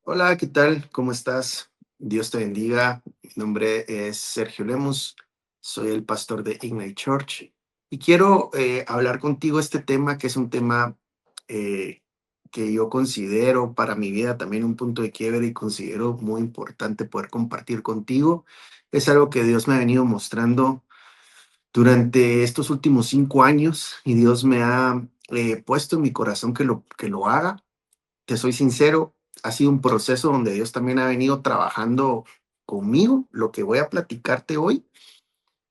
Hola, ¿qué tal? ¿Cómo estás? Dios te bendiga. Mi nombre es Sergio Lemus, soy el pastor de Ignite Church y quiero hablar contigo este tema que es un tema eh, que yo considero para mi vida también un punto de quiebre y considero muy importante poder compartir contigo. Es algo que Dios me ha venido mostrando durante estos últimos 5 años y Dios me ha puesto en mi corazón que lo haga. Te soy sincero, ha sido un proceso donde Dios también ha venido trabajando conmigo. Lo que voy a platicarte hoy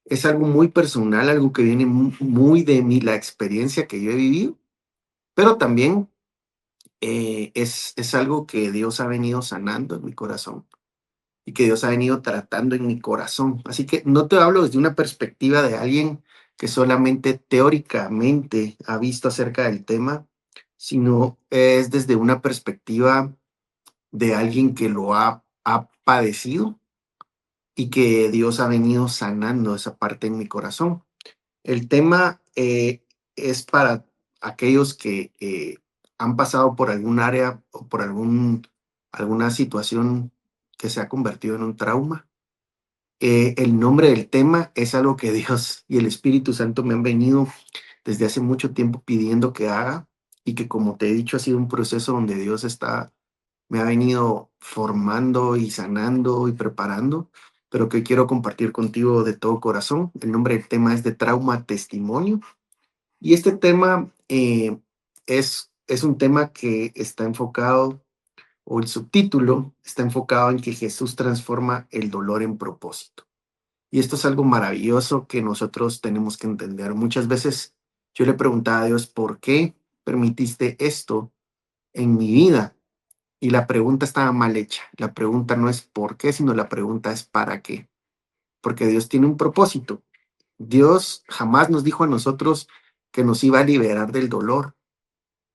es algo muy personal, algo que viene muy de mí, la experiencia que yo he vivido, pero también es algo que Dios ha venido sanando en mi corazón y que Dios ha venido tratando en mi corazón. Así que no te hablo desde una perspectiva de alguien que solamente teóricamente ha visto acerca del tema, sino es desde una perspectiva de alguien que lo ha padecido y que Dios ha venido sanando esa parte en mi corazón. El tema es para aquellos que han pasado por algún área o por alguna situación que se ha convertido en un trauma. El nombre del tema es algo que Dios y el Espíritu Santo me han venido desde hace mucho tiempo pidiendo que haga y que, como te he dicho, ha sido un proceso donde Dios me ha venido formando y sanando y preparando, pero que quiero compartir contigo de todo corazón. El nombre del tema es de trauma testimonio y este tema es un tema que está enfocado, o el subtítulo está enfocado en que Jesús transforma el dolor en propósito. Y esto es algo maravilloso que nosotros tenemos que entender. Muchas veces yo le preguntaba a Dios, ¿por qué permitiste esto en mi vida? Y la pregunta estaba mal hecha. La pregunta no es por qué, sino la pregunta es para qué. Porque Dios tiene un propósito. Dios jamás nos dijo a nosotros que nos iba a liberar del dolor.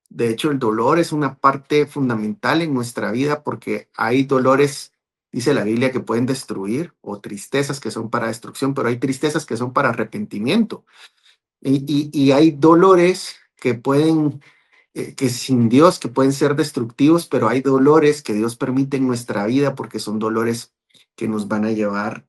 De hecho, el dolor es una parte fundamental en nuestra vida porque hay dolores, dice la Biblia, que pueden destruir o tristezas que son para destrucción, pero hay tristezas que son para arrepentimiento. Y hay dolores que pueden que sin Dios, que pueden ser destructivos, pero hay dolores que Dios permite en nuestra vida porque son dolores que nos van a llevar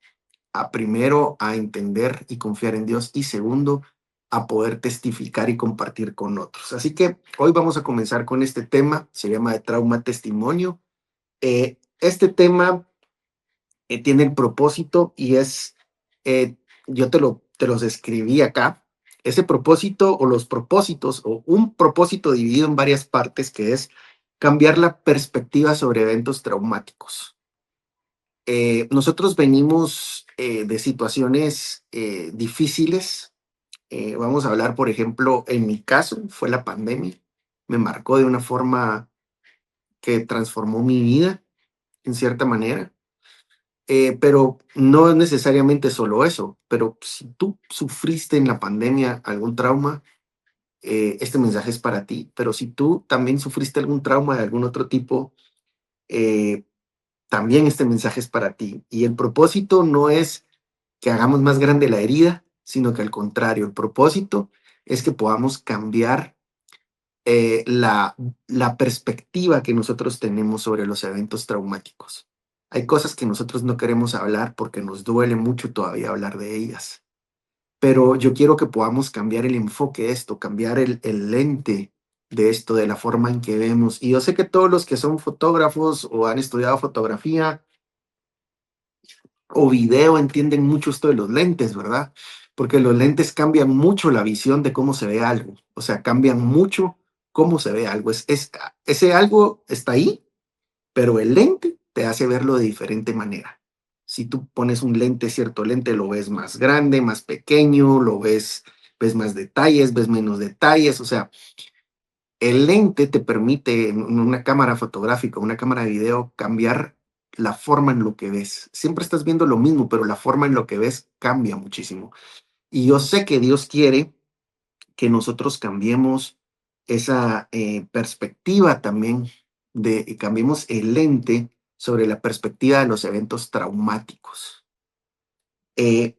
a primero a entender y confiar en Dios y segundo a poder testificar y compartir con otros. Así que hoy vamos a comenzar con este tema, se llama de trauma testimonio. Este tema tiene el propósito y eh, yo te los escribí acá, ese propósito o los propósitos o un propósito dividido en varias partes que es cambiar la perspectiva sobre eventos traumáticos. Nosotros venimos de situaciones difíciles. Vamos a hablar, por ejemplo, en mi caso fue la pandemia. Me marcó de una forma que transformó mi vida en cierta manera. Pero no es necesariamente solo eso, pero si tú sufriste en la pandemia algún trauma, este mensaje es para ti, pero si tú también sufriste algún trauma de algún otro tipo, eh, también este mensaje es para ti. Y el propósito no es que hagamos más grande la herida, sino que al contrario, el propósito es que podamos cambiar la perspectiva que nosotros tenemos sobre los eventos traumáticos. Hay cosas que nosotros no queremos hablar porque nos duele mucho todavía hablar de ellas, pero yo quiero que podamos cambiar el enfoque de esto, cambiar el lente de esto, de la forma en que vemos. Y yo sé que todos los que son fotógrafos o han estudiado fotografía o video entienden mucho esto de los lentes, ¿verdad? Porque los lentes cambian mucho la visión de cómo se ve algo. O sea, cambian mucho cómo se ve algo. Ese algo está ahí, pero el lente te hace verlo de diferente manera. Si tú pones un lente, cierto lente, lo ves más grande, más pequeño, ves más detalles, ves menos detalles. O sea, el lente te permite en una cámara fotográfica, una cámara de video, cambiar la forma en lo que ves. Siempre estás viendo lo mismo, pero la forma en lo que ves cambia muchísimo. Y yo sé que Dios quiere que nosotros cambiemos esa perspectiva también, cambiemos el lente sobre la perspectiva de los eventos traumáticos. Eh,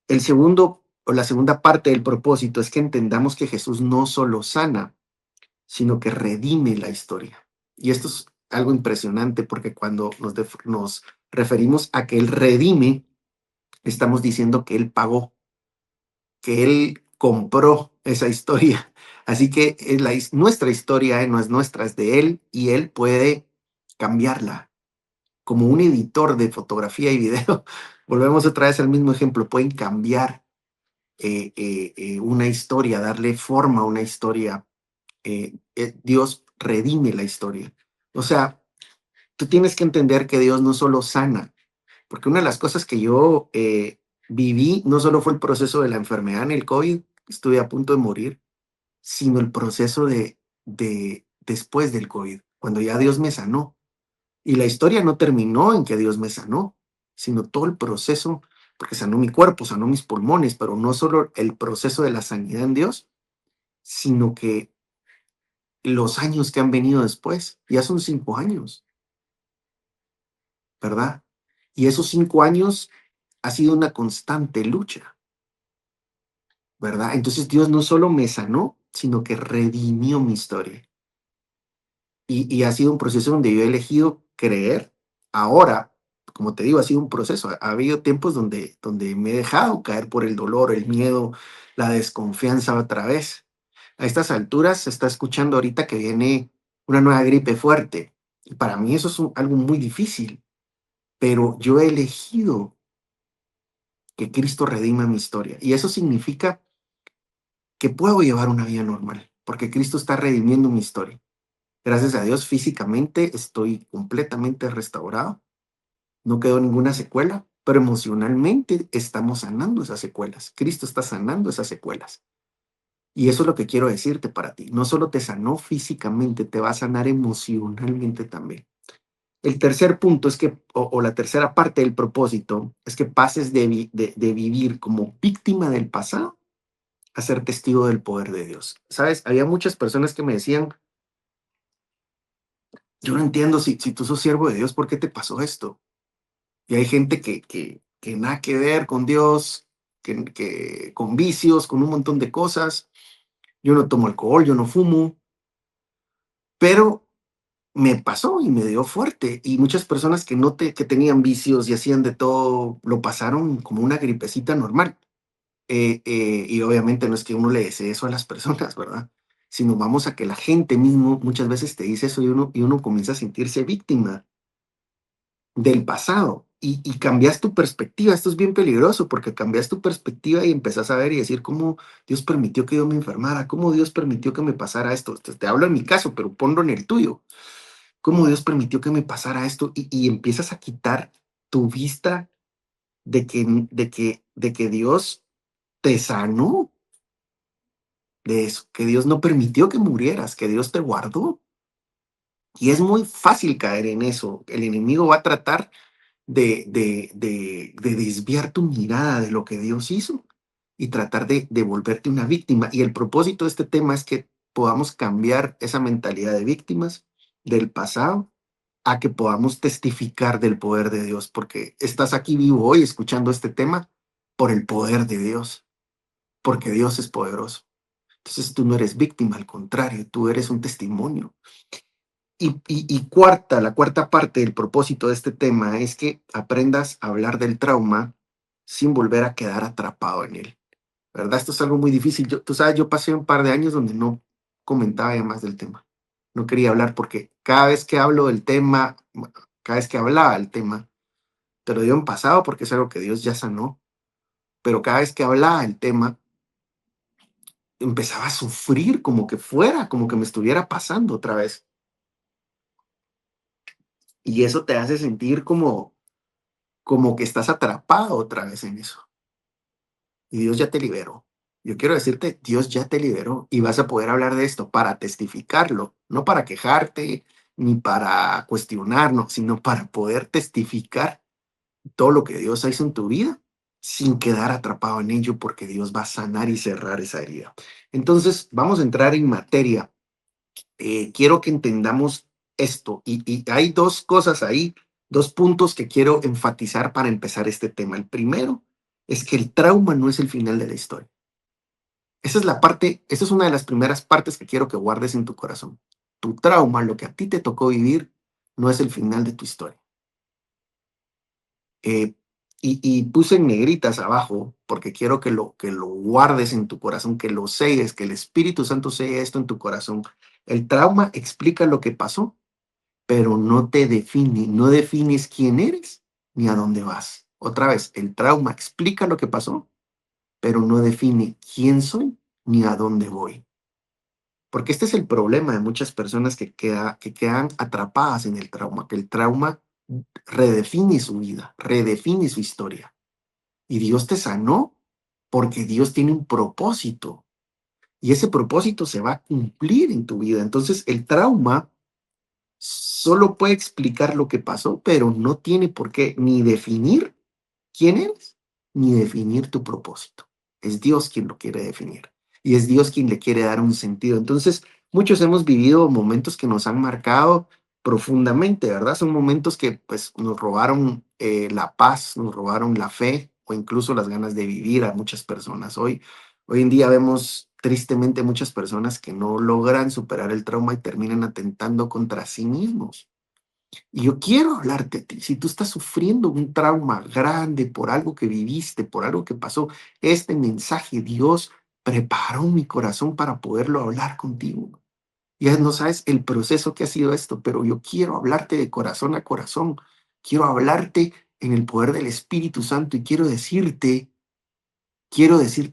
el segundo o la segunda parte del propósito es que entendamos que Jesús no solo sana, sino que redime la historia. Y esto es algo impresionante porque cuando nos referimos a que Él redime, estamos diciendo que Él pagó, que Él compró esa historia. Así que es nuestra historia, no es nuestra, es de Él y Él puede cambiarla. Como un editor de fotografía y video, volvemos otra vez al mismo ejemplo, pueden cambiar una historia, darle forma a una historia. Dios redime la historia. O sea, tú tienes que entender que Dios no solo sana, porque una de las cosas que yo viví no solo fue el proceso de la enfermedad en el COVID, estuve a punto de morir, sino el proceso de después del COVID, cuando ya Dios me sanó. Y la historia no terminó en que Dios me sanó, sino todo el proceso, porque sanó mi cuerpo, sanó mis pulmones, pero no solo el proceso de la sanidad en Dios, sino que los años que han venido después, ya son 5 años, ¿verdad? Y esos 5 años ha sido una constante lucha, ¿verdad? Entonces Dios no solo me sanó, sino que redimió mi historia. Y ha sido un proceso donde yo he elegido creer. Ahora, como te digo, ha sido un proceso. Ha habido tiempos donde me he dejado caer por el dolor, el miedo, la desconfianza otra vez. A estas alturas se está escuchando ahorita que viene una nueva gripe fuerte. Y para mí eso es algo muy difícil, pero yo he elegido que Cristo redima mi historia. Y eso significa que puedo llevar una vida normal, porque Cristo está redimiendo mi historia. Gracias a Dios, físicamente estoy completamente restaurado, no quedó ninguna secuela, pero emocionalmente estamos sanando esas secuelas. Cristo está sanando esas secuelas. Y eso es lo que quiero decirte para ti. No solo te sanó físicamente, te va a sanar emocionalmente también. El tercer punto es que, o la tercera parte del propósito, es que pases de vivir como víctima del pasado a ser testigo del poder de Dios. ¿Sabes? Había muchas personas que me decían, yo no entiendo si tú sos siervo de Dios, ¿por qué te pasó esto? Y hay gente que nada que ver con Dios, que con vicios, con un montón de cosas. Yo no tomo alcohol, yo no fumo, pero me pasó y me dio fuerte. Y muchas personas que tenían vicios y hacían de todo, lo pasaron como una gripecita normal. Y obviamente no es que uno le desee eso a las personas, ¿verdad? Sino vamos a que la gente mismo muchas veces te dice eso y uno comienza a sentirse víctima del pasado y cambias tu perspectiva. Esto es bien peligroso porque cambias tu perspectiva y empezás a ver y decir cómo Dios permitió que yo me enfermara, cómo Dios permitió que me pasara esto. Te hablo en mi caso, pero ponlo en el tuyo. Cómo Dios permitió que me pasara esto y empiezas a quitar tu vista de que Dios te sanó de eso, que Dios no permitió que murieras, que Dios te guardó. Y es muy fácil caer en eso. El enemigo va a tratar de desviar tu mirada de lo que Dios hizo y tratar de volverte una víctima. Y el propósito de este tema es que podamos cambiar esa mentalidad de víctimas del pasado a que podamos testificar del poder de Dios, porque estás aquí vivo hoy escuchando este tema por el poder de Dios, porque Dios es poderoso. Entonces tú no eres víctima, al contrario, tú eres un testimonio. La cuarta parte del propósito de este tema es que aprendas a hablar del trauma sin volver a quedar atrapado en él, ¿verdad? Esto es algo muy difícil. Tú sabes, yo pasé un par de años donde no comentaba ya más del tema. No quería hablar porque cada vez que hablo del tema, bueno, cada vez que hablaba del tema, te lo digo en pasado porque es algo que Dios ya sanó, pero cada vez que hablaba del tema, empezaba a sufrir como que me estuviera pasando otra vez. Y eso te hace sentir como que estás atrapado otra vez en eso. Y Dios ya te liberó. Yo quiero decirte, Dios ya te liberó y vas a poder hablar de esto para testificarlo, no para quejarte ni para cuestionarlo, sino para poder testificar todo lo que Dios hizo en tu vida sin quedar atrapado en ello, porque Dios va a sanar y cerrar esa herida. Entonces, vamos a entrar en materia. Quiero que entendamos esto y hay dos cosas ahí, dos puntos que quiero enfatizar para empezar este tema. El primero es que el trauma no es el final de la historia. Esa es la parte, esa es una de las primeras partes que quiero que guardes en tu corazón. Tu trauma, lo que a ti te tocó vivir, no es el final de tu historia. Eh, y puse en negritas abajo, porque quiero que lo guardes en tu corazón, que lo selles, que el Espíritu Santo selle esto en tu corazón. El trauma explica lo que pasó, pero no te define, no defines quién eres ni a dónde vas. Otra vez, el trauma explica lo que pasó, pero no define quién soy ni a dónde voy. Porque este es el problema de muchas personas que quedan atrapadas en el trauma, que el trauma redefine su vida, redefine su historia. Y Dios te sanó porque Dios tiene un propósito y ese propósito se va a cumplir en tu vida. Entonces el trauma solo puede explicar lo que pasó, pero no tiene por qué ni definir quién eres, ni definir tu propósito. Es Dios quien lo quiere definir y es Dios quien le quiere dar un sentido. Entonces, muchos hemos vivido momentos que nos han marcado profundamente, ¿verdad? Son momentos que pues nos robaron la paz, nos robaron la fe o incluso las ganas de vivir a muchas personas. Hoy en día vemos tristemente muchas personas que no logran superar el trauma y terminan atentando contra sí mismos. Y yo quiero hablarte a ti. Si tú estás sufriendo un trauma grande por algo que viviste, por algo que pasó, este mensaje Dios preparó mi corazón para poderlo hablar contigo. Ya no sabes el proceso que ha sido esto, pero yo quiero hablarte de corazón a corazón. Quiero hablarte en el poder del Espíritu Santo y quiero decirte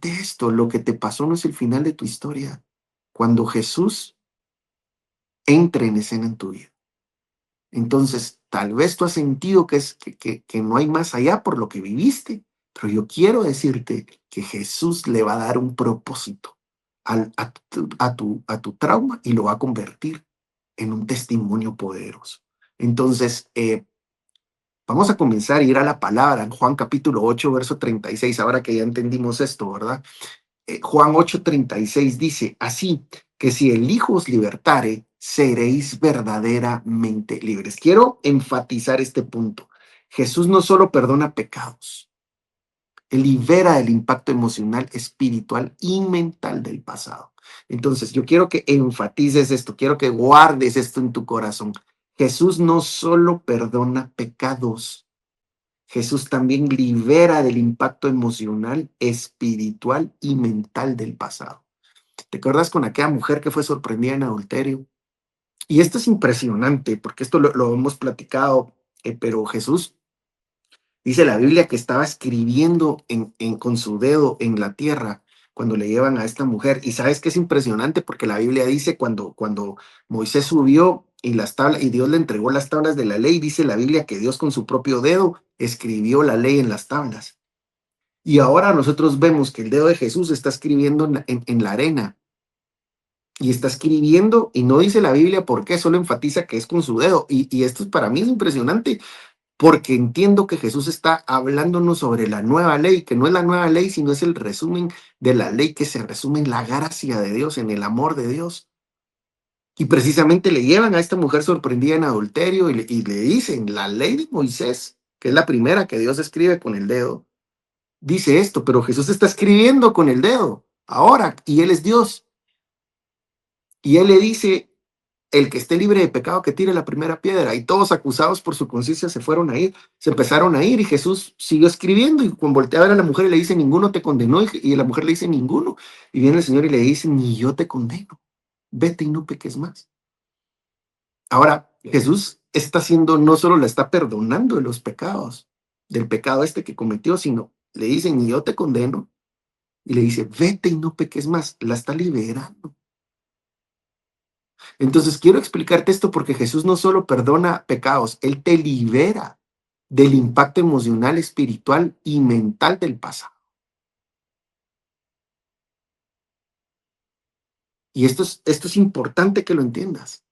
esto. Lo que te pasó no es el final de tu historia. Cuando Jesús entre en escena en tu vida. Entonces, tal vez tú has sentido que no hay más allá por lo que viviste, pero yo quiero decirte que Jesús le va a dar un propósito a tu trauma y lo va a convertir en un testimonio poderoso. Entonces, vamos a comenzar a ir a la palabra en Juan capítulo 8, verso 36, ahora que ya entendimos esto, ¿verdad? Juan 8:36 dice, así que si el Hijo os libertare, seréis verdaderamente libres. Quiero enfatizar este punto. Jesús no solo perdona pecados, Él libera el impacto emocional, espiritual y mental del pasado. Entonces, yo quiero que enfatices esto, quiero que guardes esto en tu corazón. Jesús no solo perdona pecados, Jesús también libera del impacto emocional, espiritual y mental del pasado. ¿Te acuerdas con aquella mujer que fue sorprendida en adulterio? Y esto es impresionante porque esto lo hemos platicado, pero Jesús dice la Biblia que estaba escribiendo con su dedo en la tierra cuando le llevan a esta mujer. Y sabes que es impresionante porque la Biblia dice cuando Moisés subió y las tablas y Dios le entregó las tablas de la ley, dice la Biblia que Dios con su propio dedo escribió la ley en las tablas. Y ahora nosotros vemos que el dedo de Jesús está escribiendo en la arena y está escribiendo y no dice la Biblia por qué, solo enfatiza que es con su dedo. Y esto para mí es impresionante porque entiendo que Jesús está hablándonos sobre la nueva ley, que no es la nueva ley, sino es el resumen de la ley que se resume en la gracia de Dios, en el amor de Dios. Y precisamente le llevan a esta mujer sorprendida en adulterio y le dicen, la ley de Moisés, que es la primera que Dios escribe con el dedo, dice esto, pero Jesús está escribiendo con el dedo ahora y Él es Dios. Y Él le dice, el que esté libre de pecado que tire la primera piedra. Y todos acusados por su conciencia se fueron a ir, se empezaron a ir y Jesús siguió escribiendo y cuando voltea a ver a la mujer y le dice, ninguno te condenó y la mujer le dice, ninguno. Y viene el Señor y le dice, ni yo te condeno, vete y no peques más. Ahora, Jesús está haciendo, no solo la está perdonando de los pecados, del pecado este que cometió, sino le dice, ni yo te condeno. Y le dice, vete y no peques más, la está liberando. Entonces, quiero explicarte esto porque Jesús no solo perdona pecados, Él te libera del impacto emocional, espiritual y mental del pasado. Y esto es importante que lo entiendas.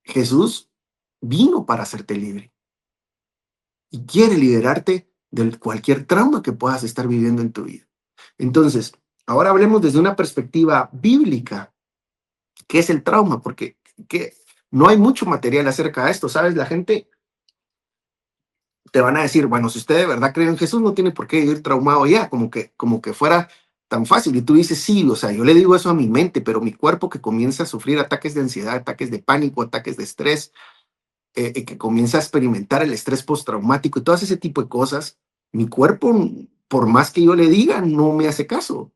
Jesús vino para hacerte libre y quiere liberarte de cualquier trauma que puedas estar viviendo en tu vida. Entonces, ahora hablemos desde una perspectiva bíblica. ¿Qué es el trauma? Porque no hay mucho material acerca de esto, ¿sabes? La gente te van a decir, bueno, si usted de verdad cree en Jesús, no tiene por qué vivir traumado ya, como que fuera tan fácil. Y tú dices, sí, o sea, yo le digo eso a mi mente, pero mi cuerpo que comienza a sufrir ataques de ansiedad, ataques de pánico, ataques de estrés, que comienza a experimentar el estrés postraumático y todo ese tipo de cosas, mi cuerpo, por más que yo le diga, no me hace caso,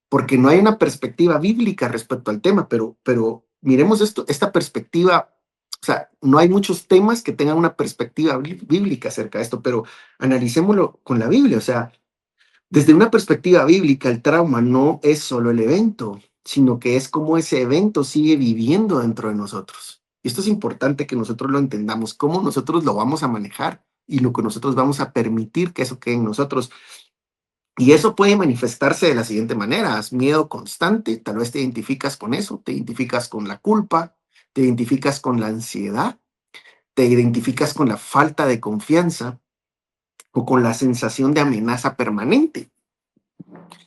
porque no hay una perspectiva bíblica respecto al tema, pero miremos esto, esta perspectiva, o sea, no hay muchos temas que tengan una perspectiva bíblica acerca de esto, pero analicémoslo con la Biblia, o sea, desde una perspectiva bíblica, el trauma no es solo el evento, sino que es cómo ese evento sigue viviendo dentro de nosotros. Y esto es importante que nosotros lo entendamos, cómo nosotros lo vamos a manejar y lo que nosotros vamos a permitir que eso quede en nosotros. Y eso puede manifestarse de la siguiente manera: haz miedo constante, tal vez te identificas con eso, te identificas con la culpa, te identificas con la ansiedad, te identificas con la falta de confianza o con la sensación de amenaza permanente.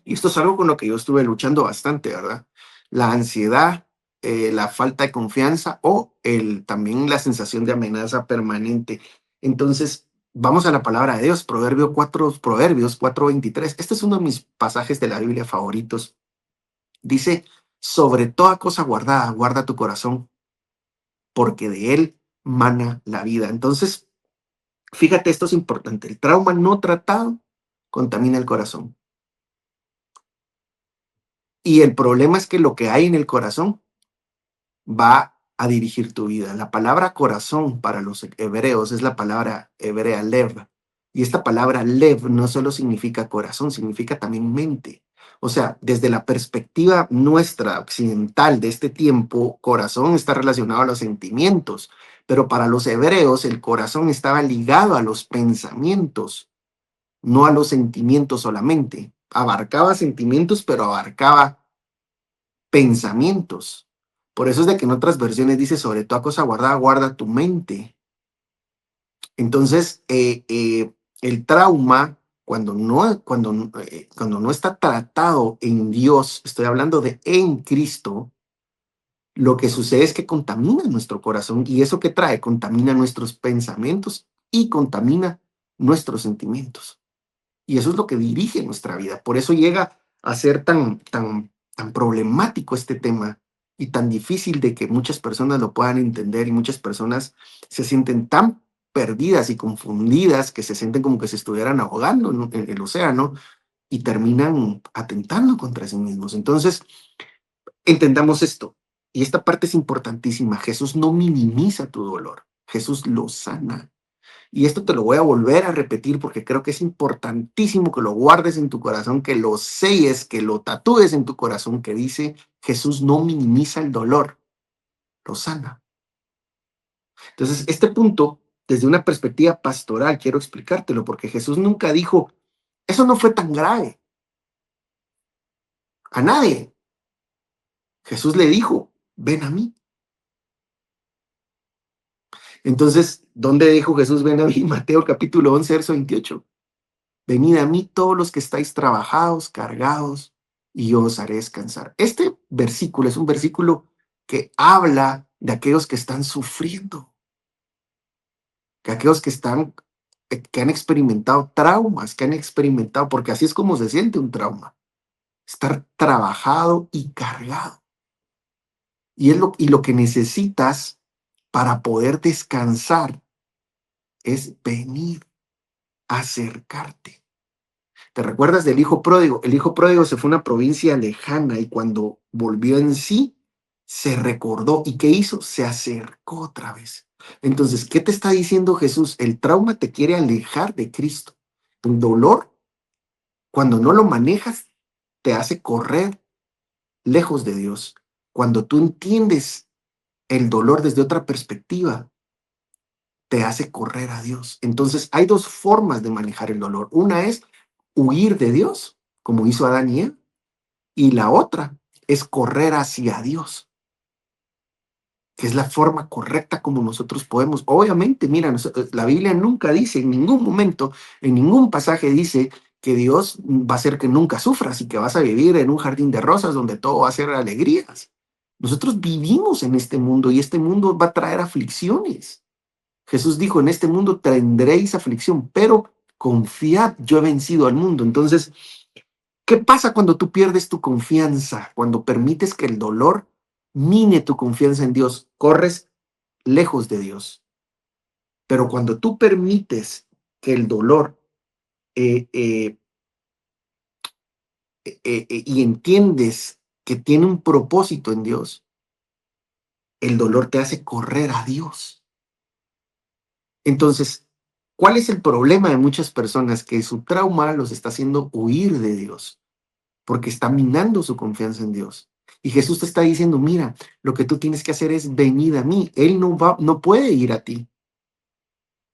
Y esto es algo con lo que yo estuve luchando bastante, ¿verdad? La ansiedad, la falta de confianza o también la sensación de amenaza permanente. Entonces, vamos a la palabra de Dios, Proverbios 4:23. Este es uno de mis pasajes de la Biblia favoritos. Dice, sobre toda cosa guardada, guarda tu corazón, porque de él mana la vida. Entonces, fíjate, esto es importante. El trauma no tratado contamina el corazón. Y el problema es que lo que hay en el corazón va a dirigir tu vida. La palabra corazón para los hebreos es la palabra hebrea lev. Y esta palabra lev no solo significa corazón, significa también mente. O sea, desde la perspectiva nuestra occidental de este tiempo, corazón está relacionado a los sentimientos, pero para los hebreos el corazón estaba ligado a los pensamientos, no a los sentimientos solamente. Abarcaba sentimientos, pero abarcaba pensamientos. Por eso es de que en otras versiones dice, sobre toda cosa guardada, guarda tu mente. Entonces, el trauma, cuando no está tratado en Dios, estoy hablando de en Cristo, lo que sucede es que contamina nuestro corazón. ¿Y eso qué trae? Contamina nuestros pensamientos y contamina nuestros sentimientos. Y eso es lo que dirige nuestra vida. Por eso llega a ser tan problemático este tema y tan difícil de que muchas personas lo puedan entender, y muchas personas se sienten tan perdidas y confundidas que se sienten como que se estuvieran ahogando en el océano y terminan atentando contra sí mismos. Entonces, entendamos esto. Y esta parte es importantísima. Jesús no minimiza tu dolor. Jesús lo sana. Y esto te lo voy a volver a repetir porque creo que es importantísimo que lo guardes en tu corazón, que lo selles, que lo tatúes en tu corazón, que dice, Jesús no minimiza el dolor, lo sana. Entonces, este punto, desde una perspectiva pastoral, quiero explicártelo, porque Jesús nunca dijo, eso no fue tan grave, a nadie. Jesús le dijo, ven a mí. Entonces, ¿dónde dijo Jesús, ven a mí? Mateo capítulo 11, verso 28. Venid a mí todos los que estáis trabajados, cargados, y yo os haré descansar. Este versículo es un versículo que habla de aquellos que están sufriendo, que aquellos que han experimentado traumas, que han experimentado, porque así es como se siente un trauma, estar trabajado y cargado. Y lo que necesitas para poder descansar es venir, acercarte. ¿Te recuerdas del hijo pródigo? El hijo pródigo se fue a una provincia lejana y cuando volvió en sí, se recordó. ¿Y qué hizo? Se acercó otra vez. Entonces, ¿qué te está diciendo Jesús? El trauma te quiere alejar de Cristo. El dolor, cuando no lo manejas, te hace correr lejos de Dios. Cuando tú entiendes el dolor desde otra perspectiva, te hace correr a Dios. Entonces, hay dos formas de manejar el dolor. Una es huir de Dios, como hizo Adán y Eva, y la otra es correr hacia Dios, que es la forma correcta como nosotros podemos. Obviamente, mira, la Biblia nunca dice, en ningún momento, en ningún pasaje dice que Dios va a hacer que nunca sufras y que vas a vivir en un jardín de rosas donde todo va a ser alegrías. Nosotros vivimos en este mundo y este mundo va a traer aflicciones. Jesús dijo, en este mundo tendréis aflicción, pero confiad, yo he vencido al mundo. Entonces, ¿qué pasa cuando tú pierdes tu confianza? Cuando permites que el dolor mine tu confianza en Dios, corres lejos de Dios. Pero cuando tú permites que el dolor eh, eh, y entiendes que tiene un propósito en Dios, el dolor te hace correr a Dios. Entonces, ¿cuál es el problema de muchas personas? Que su trauma los está haciendo huir de Dios, porque está minando su confianza en Dios. Y Jesús te está diciendo, mira, lo que tú tienes que hacer es venir a mí. Él no puede ir a ti,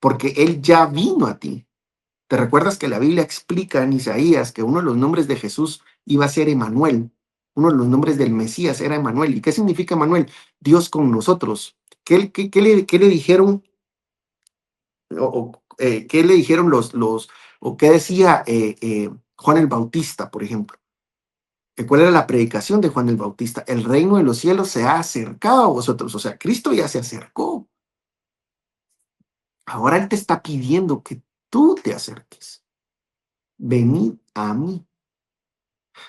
porque Él ya vino a ti. ¿Te recuerdas que la Biblia explica en Isaías que uno de los nombres de Jesús iba a ser Emanuel? Uno de los nombres del Mesías era Emanuel. ¿Y qué significa Emanuel? Dios con nosotros. ¿Qué le dijeron? ¿Qué le dijeron o qué decía Juan el Bautista, por ejemplo? ¿Cuál era la predicación de Juan el Bautista? El reino de los cielos se ha acercado a vosotros. O sea, Cristo ya se acercó. Ahora Él te está pidiendo que tú te acerques. Venid a mí.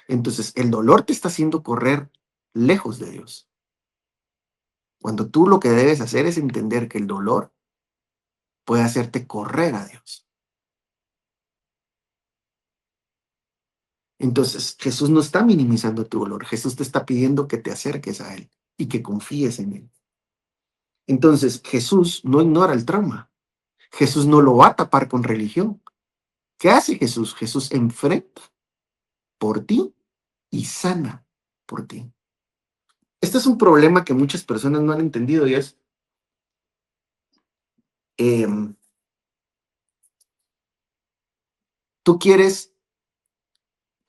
Entonces, el dolor te está haciendo correr lejos de Dios. Cuando tú lo que debes hacer es entender que el dolor puede hacerte correr a Dios. Entonces, Jesús no está minimizando tu dolor. Jesús te está pidiendo que te acerques a Él y que confíes en Él. Entonces, Jesús no ignora el trauma. Jesús no lo va a tapar con religión. ¿Qué hace Jesús? Jesús enfrenta por ti y sana por ti. Este es un problema que muchas personas no han entendido y es, em, tú quieres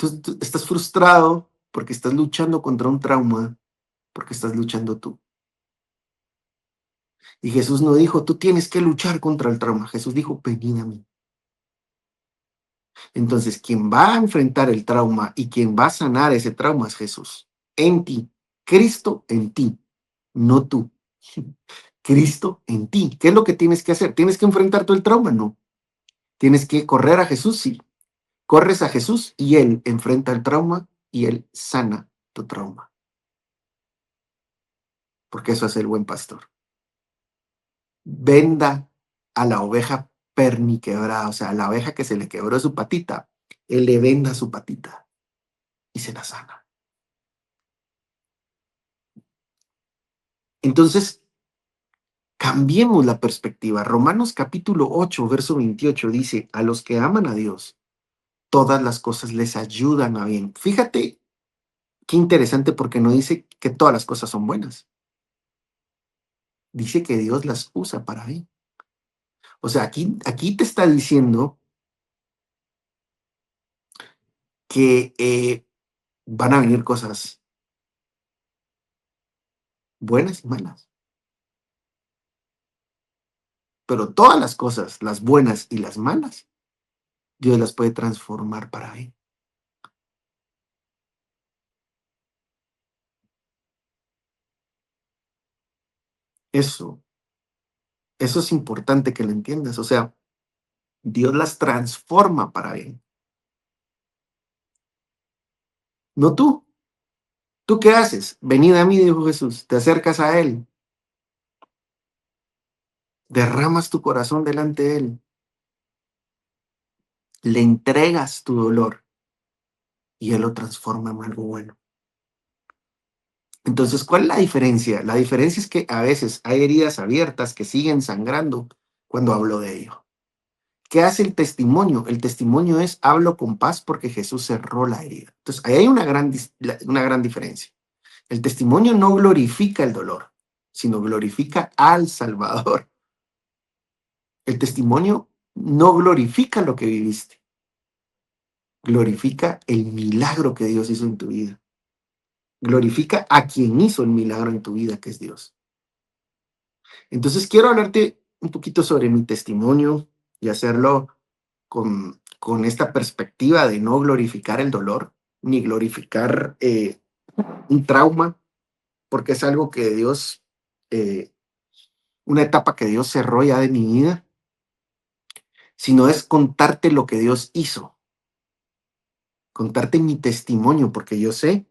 tú estás frustrado porque estás luchando contra un trauma, porque estás luchando tú. Y Jesús no dijo, tú tienes que luchar contra el trauma. Jesús dijo, venid a mí. Entonces, quien va a enfrentar el trauma y quien va a sanar ese trauma es Jesús. En ti. Cristo en ti, no tú. Cristo en ti. ¿Qué es lo que tienes que hacer? ¿Tienes que enfrentar tú el trauma? No. ¿Tienes que correr a Jesús? Sí. Corres a Jesús y Él enfrenta el trauma y Él sana tu trauma. Porque eso es el buen pastor. Venda a la oveja perniquebrada, o sea, a la oveja que se le quebró su patita, Él le venda su patita y se la sana. Entonces, cambiemos la perspectiva. Romanos capítulo 8, verso 28 dice, a los que aman a Dios, todas las cosas les ayudan a bien. Fíjate qué interesante porque no dice que todas las cosas son buenas. Dice que Dios las usa para bien. O sea, aquí te está diciendo que van a venir cosas buenas y malas. Pero todas las cosas, las buenas y las malas, Dios las puede transformar para bien. Eso, eso es importante que lo entiendas. O sea, Dios las transforma para bien. No tú. ¿Tú qué haces? Venid a mí, dijo Jesús. Te acercas a Él. Derramas tu corazón delante de Él. Le entregas tu dolor y Él lo transforma en algo bueno. Entonces, ¿cuál es la diferencia? La diferencia es que a veces hay heridas abiertas que siguen sangrando cuando hablo de ello. ¿Qué hace el testimonio? El testimonio es hablo con paz porque Jesús cerró la herida. Entonces, ahí hay una gran diferencia. El testimonio no glorifica el dolor, sino glorifica al Salvador. El testimonio no glorifica lo que viviste, glorifica el milagro que Dios hizo en tu vida. Glorifica a quien hizo el milagro en tu vida, que es Dios. Entonces, quiero hablarte un poquito sobre mi testimonio y hacerlo con esta perspectiva de no glorificar el dolor, ni glorificar un trauma, porque es algo que Dios, eh, una etapa que Dios cerró ya de mi vida, sino es contarte lo que Dios hizo, contarte mi testimonio, porque yo sé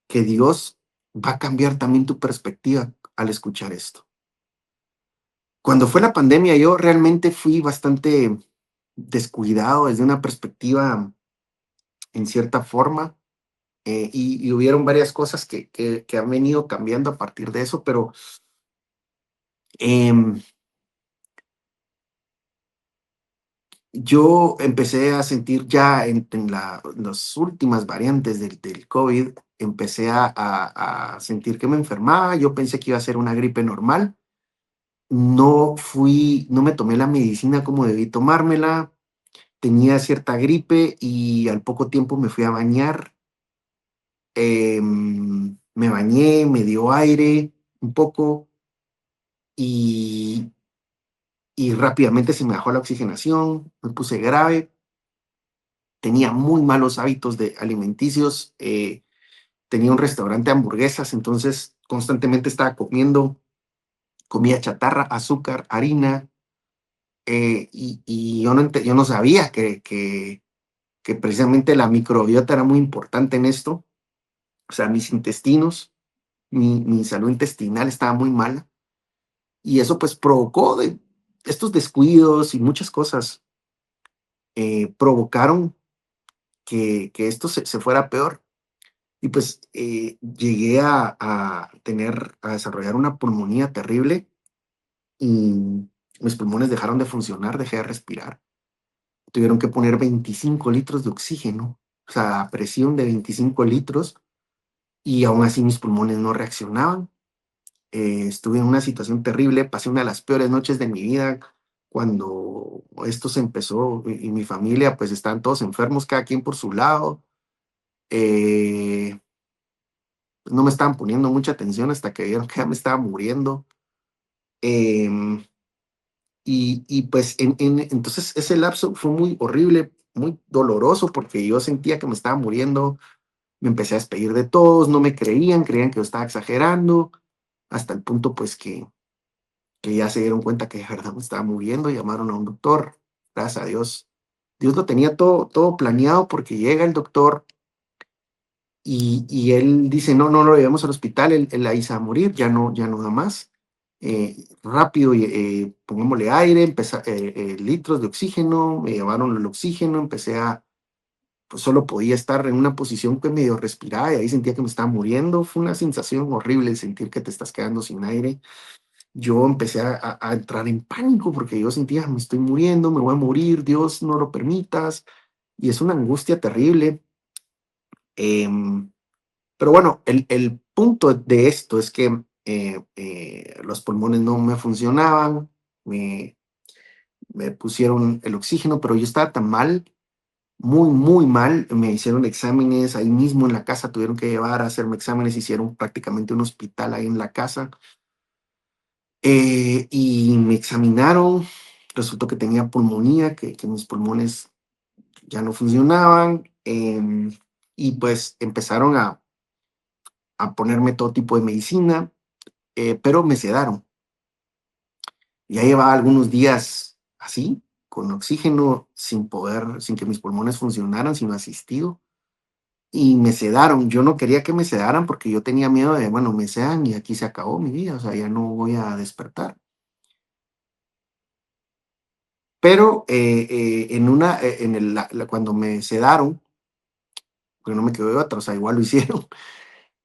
que Dios va a cambiar también tu perspectiva al escuchar esto. Cuando fue la pandemia, yo realmente fui bastante descuidado desde una perspectiva, en cierta forma, y hubieron varias cosas que han venido cambiando a partir de eso, pero em, yo empecé a sentir ya en las últimas variantes del COVID, empecé a sentir que me enfermaba. Yo pensé que iba a ser una gripe normal. No me tomé la medicina como debí tomármela. Tenía cierta gripe y al poco tiempo me fui a bañar. Me bañé, me dio aire un poco y, y rápidamente se me bajó la oxigenación, me puse grave, tenía muy malos hábitos de alimenticios, tenía un restaurante de hamburguesas, entonces constantemente estaba comiendo comida chatarra, azúcar, harina, y yo no sabía que precisamente la microbiota era muy importante en esto. O sea, mis intestinos, mi salud intestinal estaba muy mala y eso pues provocó estos descuidos y muchas cosas, provocaron que esto se fuera peor. Y pues llegué a desarrollar una pulmonía terrible y mis pulmones dejaron de funcionar, dejé de respirar. Tuvieron que poner 25 litros de oxígeno, o sea, a presión de 25 litros, y aún así mis pulmones no reaccionaban. Estuve en una situación terrible, pasé una de las peores noches de mi vida cuando esto se empezó y mi familia pues estaban todos enfermos, cada quien por su lado. Eh, no me estaban poniendo mucha atención hasta que vieron que ya me estaba muriendo. Em, pues entonces ese lapso fue muy horrible, muy doloroso porque yo sentía que me estaba muriendo. Me empecé a despedir de todos, no me creían, creían que yo estaba exagerando, hasta el punto pues que ya se dieron cuenta que de verdad me estaba muriendo, llamaron a un doctor. Gracias a Dios. Dios lo tenía todo planeado porque llega el doctor y él dice, no, no lo llevemos al hospital, él ahí se va a morir, ya no da más. Rápido, pongámosle aire, litros de oxígeno, me llevaron el oxígeno, pues solo podía estar en una posición que medio respiraba y ahí sentía que me estaba muriendo. Fue una sensación horrible sentir que te estás quedando sin aire. Yo empecé a entrar en pánico porque yo sentía, me estoy muriendo, me voy a morir, Dios, no lo permitas. Y es una angustia terrible. Em, pero bueno, el punto de esto es que los pulmones no me funcionaban, me, me pusieron el oxígeno, pero yo estaba tan mal, muy mal. Me hicieron exámenes ahí mismo en la casa, tuvieron que llevar a hacerme exámenes, hicieron prácticamente un hospital ahí en la casa. Y me examinaron, resultó que tenía pulmonía, que mis pulmones ya no funcionaban, y pues empezaron a ponerme todo tipo de medicina, pero me sedaron. Ya llevaba algunos días así, con oxígeno, sin que mis pulmones funcionaran, sino asistido, y me sedaron. Yo no quería que me sedaran porque yo tenía miedo de, bueno, me sedan y aquí se acabó mi vida, o sea, ya no voy a despertar. Pero cuando me sedaron, porque no me quedó de otra, o sea, igual lo hicieron,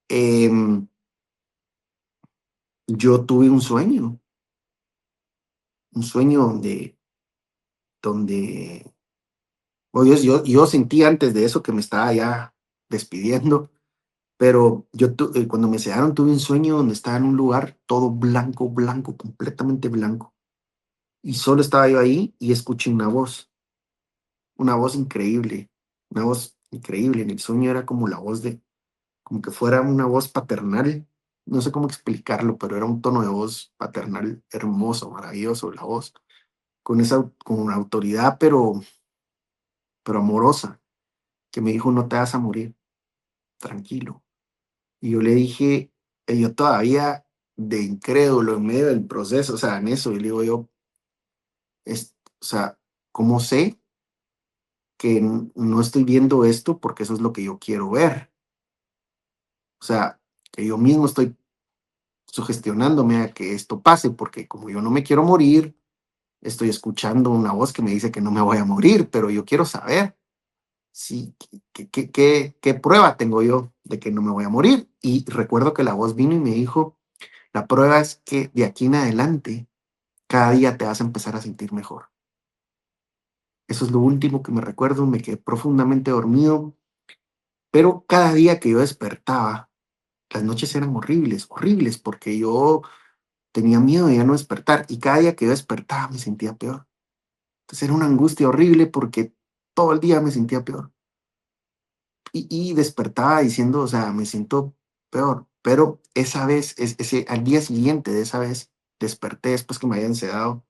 em, yo tuve un sueño donde bueno, yo sentí antes de eso que me estaba ya despidiendo, pero cuando me sedaron tuve un sueño donde estaba en un lugar todo blanco, blanco, completamente blanco, y solo estaba yo ahí y escuché una voz increíble, una voz increíble. En el sueño era como la voz como que fuera una voz paternal, no sé cómo explicarlo, pero era un tono de voz paternal hermoso, maravilloso, la voz, con una autoridad, pero amorosa, que me dijo, no te vas a morir, tranquilo. Y yo le dije, yo todavía de incrédulo en medio del proceso, o sea, en eso, y le digo yo, o sea, ¿cómo sé que no estoy viendo esto? Porque eso es lo que yo quiero ver. O sea, que yo mismo estoy sugestionándome a que esto pase, porque como yo no me quiero morir, estoy escuchando una voz que me dice que no me voy a morir, pero yo quiero saber si, qué prueba tengo yo de que no me voy a morir. Y recuerdo que la voz vino y me dijo, la prueba es que de aquí en adelante, cada día te vas a empezar a sentir mejor. Eso es lo último que me recuerdo, me quedé profundamente dormido, pero cada día que yo despertaba, las noches eran horribles, horribles, porque yo tenía miedo de ya no despertar y cada día que yo despertaba me sentía peor. Entonces era una angustia horrible porque todo el día me sentía peor y despertaba diciendo, o sea, me siento peor, pero esa vez, al día siguiente de esa vez, desperté después que me habían sedado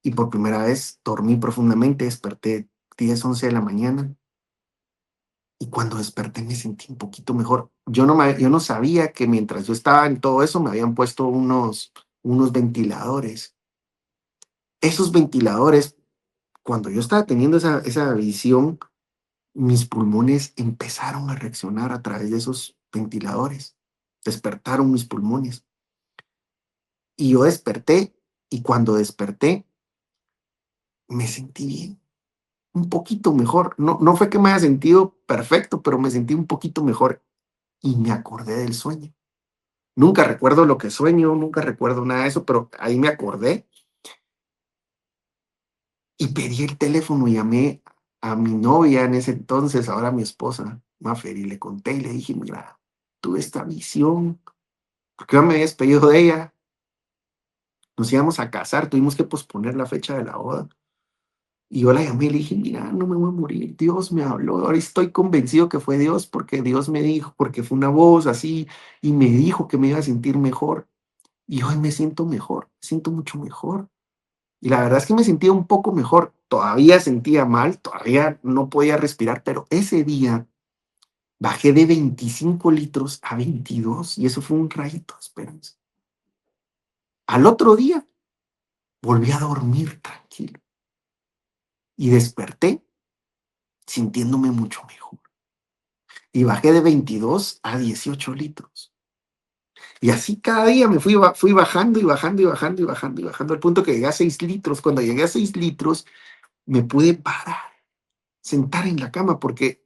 y por primera vez dormí profundamente, desperté 10 11 de la mañana y cuando desperté me sentí un poquito mejor. Yo no sabía que mientras yo estaba en todo eso me habían puesto unos ventiladores. Esos ventiladores, cuando yo estaba teniendo esa visión, mis pulmones empezaron a reaccionar a través de esos ventiladores. Despertaron mis pulmones. Y yo desperté, y cuando desperté, me sentí bien, un poquito mejor. No, no fue que me haya sentido perfecto, pero me sentí un poquito mejor y me acordé del sueño. Nunca recuerdo lo que sueño, nunca recuerdo nada de eso, pero ahí me acordé y pedí el teléfono, y llamé a mi novia en ese entonces, ahora mi esposa, Mafer, y le conté y le dije, mira, tuve esta visión, porque yo me había despedido de ella, nos íbamos a casar, tuvimos que posponer la fecha de la boda. Y yo la llamé y le dije, mira, no me voy a morir, Dios me habló, ahora estoy convencido que fue Dios, porque Dios me dijo, porque fue una voz así, y me dijo que me iba a sentir mejor. Y hoy me siento mejor, me siento mucho mejor. Y la verdad es que me sentía un poco mejor. Todavía sentía mal, todavía no podía respirar, pero ese día bajé de 25 litros a 22 y eso fue un rayito de esperanza. Al otro día volví a dormir tranquilo y desperté sintiéndome mucho mejor. Y bajé de 22 a 18 litros. Y así cada día me fui bajando y bajando y bajando y bajando y bajando al punto que llegué a 6 litros. Cuando llegué a 6 litros, me pude parar, sentar en la cama, porque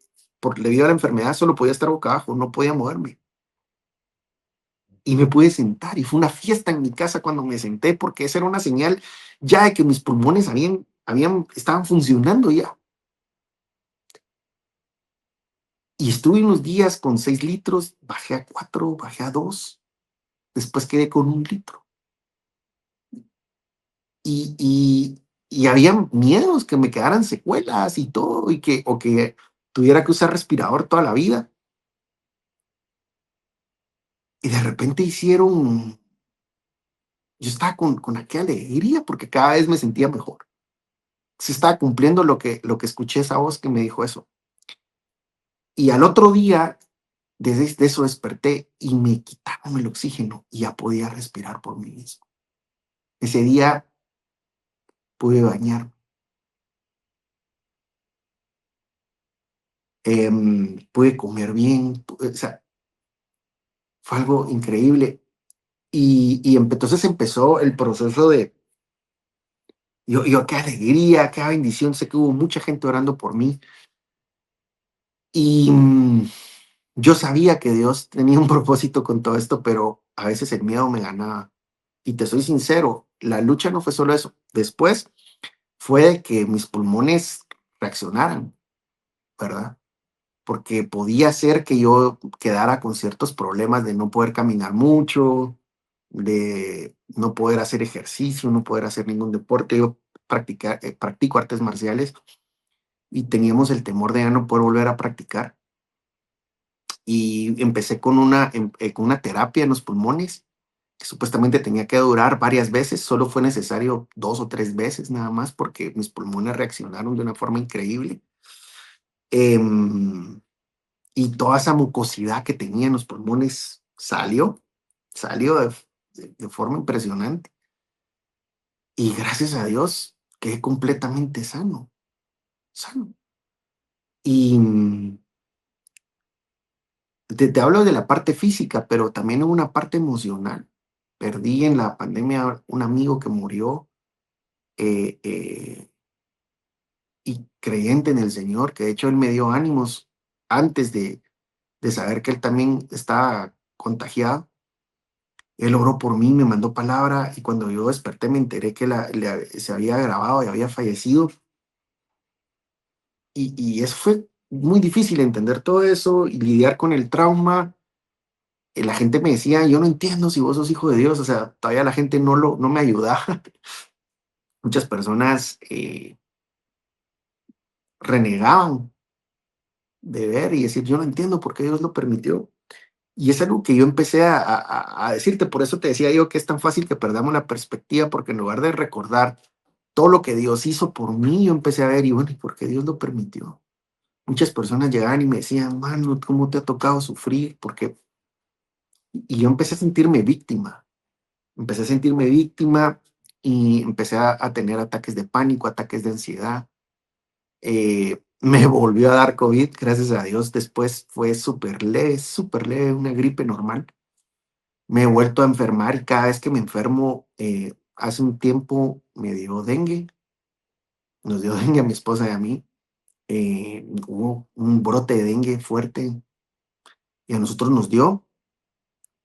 debido a la enfermedad solo podía estar boca abajo, no podía moverme. Y me pude sentar y fue una fiesta en mi casa cuando me senté, porque esa era una señal ya de que mis pulmones estaban funcionando ya. Y estuve unos días con 6 litros, bajé a 4, bajé a 2, después quedé con 1 litro. Y, y, y había miedos que me quedaran secuelas y todo, o que tuviera que usar respirador toda la vida. Y de repente yo estaba con aquella alegría porque cada vez me sentía mejor. Se estaba cumpliendo lo que escuché esa voz que me dijo eso. Y al otro día, desde eso desperté y me quitaron el oxígeno y ya podía respirar por mí mismo. Ese día pude bañarme, pude comer bien, o sea, fue algo increíble. Y entonces empezó el proceso de, qué alegría, qué bendición. Sé que hubo mucha gente orando por mí. Y yo sabía que Dios tenía un propósito con todo esto, pero a veces el miedo me ganaba. Y te soy sincero, la lucha no fue solo eso. Después fue de que mis pulmones reaccionaran, ¿verdad? Porque podía ser que yo quedara con ciertos problemas de no poder caminar mucho, de no poder hacer ejercicio, no poder hacer ningún deporte. Yo practico artes marciales y teníamos el temor de ya no poder volver a practicar. Y empecé con una terapia en los pulmones que supuestamente tenía que durar varias veces. Solo fue necesario 2 o 3 veces nada más porque mis pulmones reaccionaron de una forma increíble. Em, y toda esa mucosidad que tenía en los pulmones salió de forma impresionante. Y gracias a Dios quedé completamente sano, sano. Y Te hablo de la parte física, pero también hubo una parte emocional. Perdí en la pandemia un amigo que murió, eh, eh, y creyente en el Señor, que de hecho él me dio ánimos antes de saber que él también estaba contagiado. Él oró por mí, me mandó palabra y cuando yo desperté me enteré que se había grabado y había fallecido. Y eso fue muy difícil entender todo eso y lidiar con el trauma. La gente me decía, yo no entiendo si vos sos hijo de Dios, o sea, todavía la gente no me ayudaba. Muchas personas renegaban de ver y decir, yo no entiendo por qué Dios lo permitió. Y es algo que yo empecé a decirte, por eso te decía yo que es tan fácil que perdamos la perspectiva, porque en lugar de recordar todo lo que Dios hizo por mí, yo empecé a ver, y bueno, ¿y por qué Dios lo permitió? Muchas personas llegaban y me decían, mano, ¿cómo te ha tocado sufrir? Porque, y yo empecé a sentirme víctima y empecé a tener ataques de pánico, ataques de ansiedad. Me volvió a dar COVID, gracias a Dios, después fue súper leve, una gripe normal. Me he vuelto a enfermar y cada vez que me enfermo, hace un tiempo me dio dengue, nos dio dengue a mi esposa y a mí. Hubo un brote de dengue fuerte y a nosotros nos dio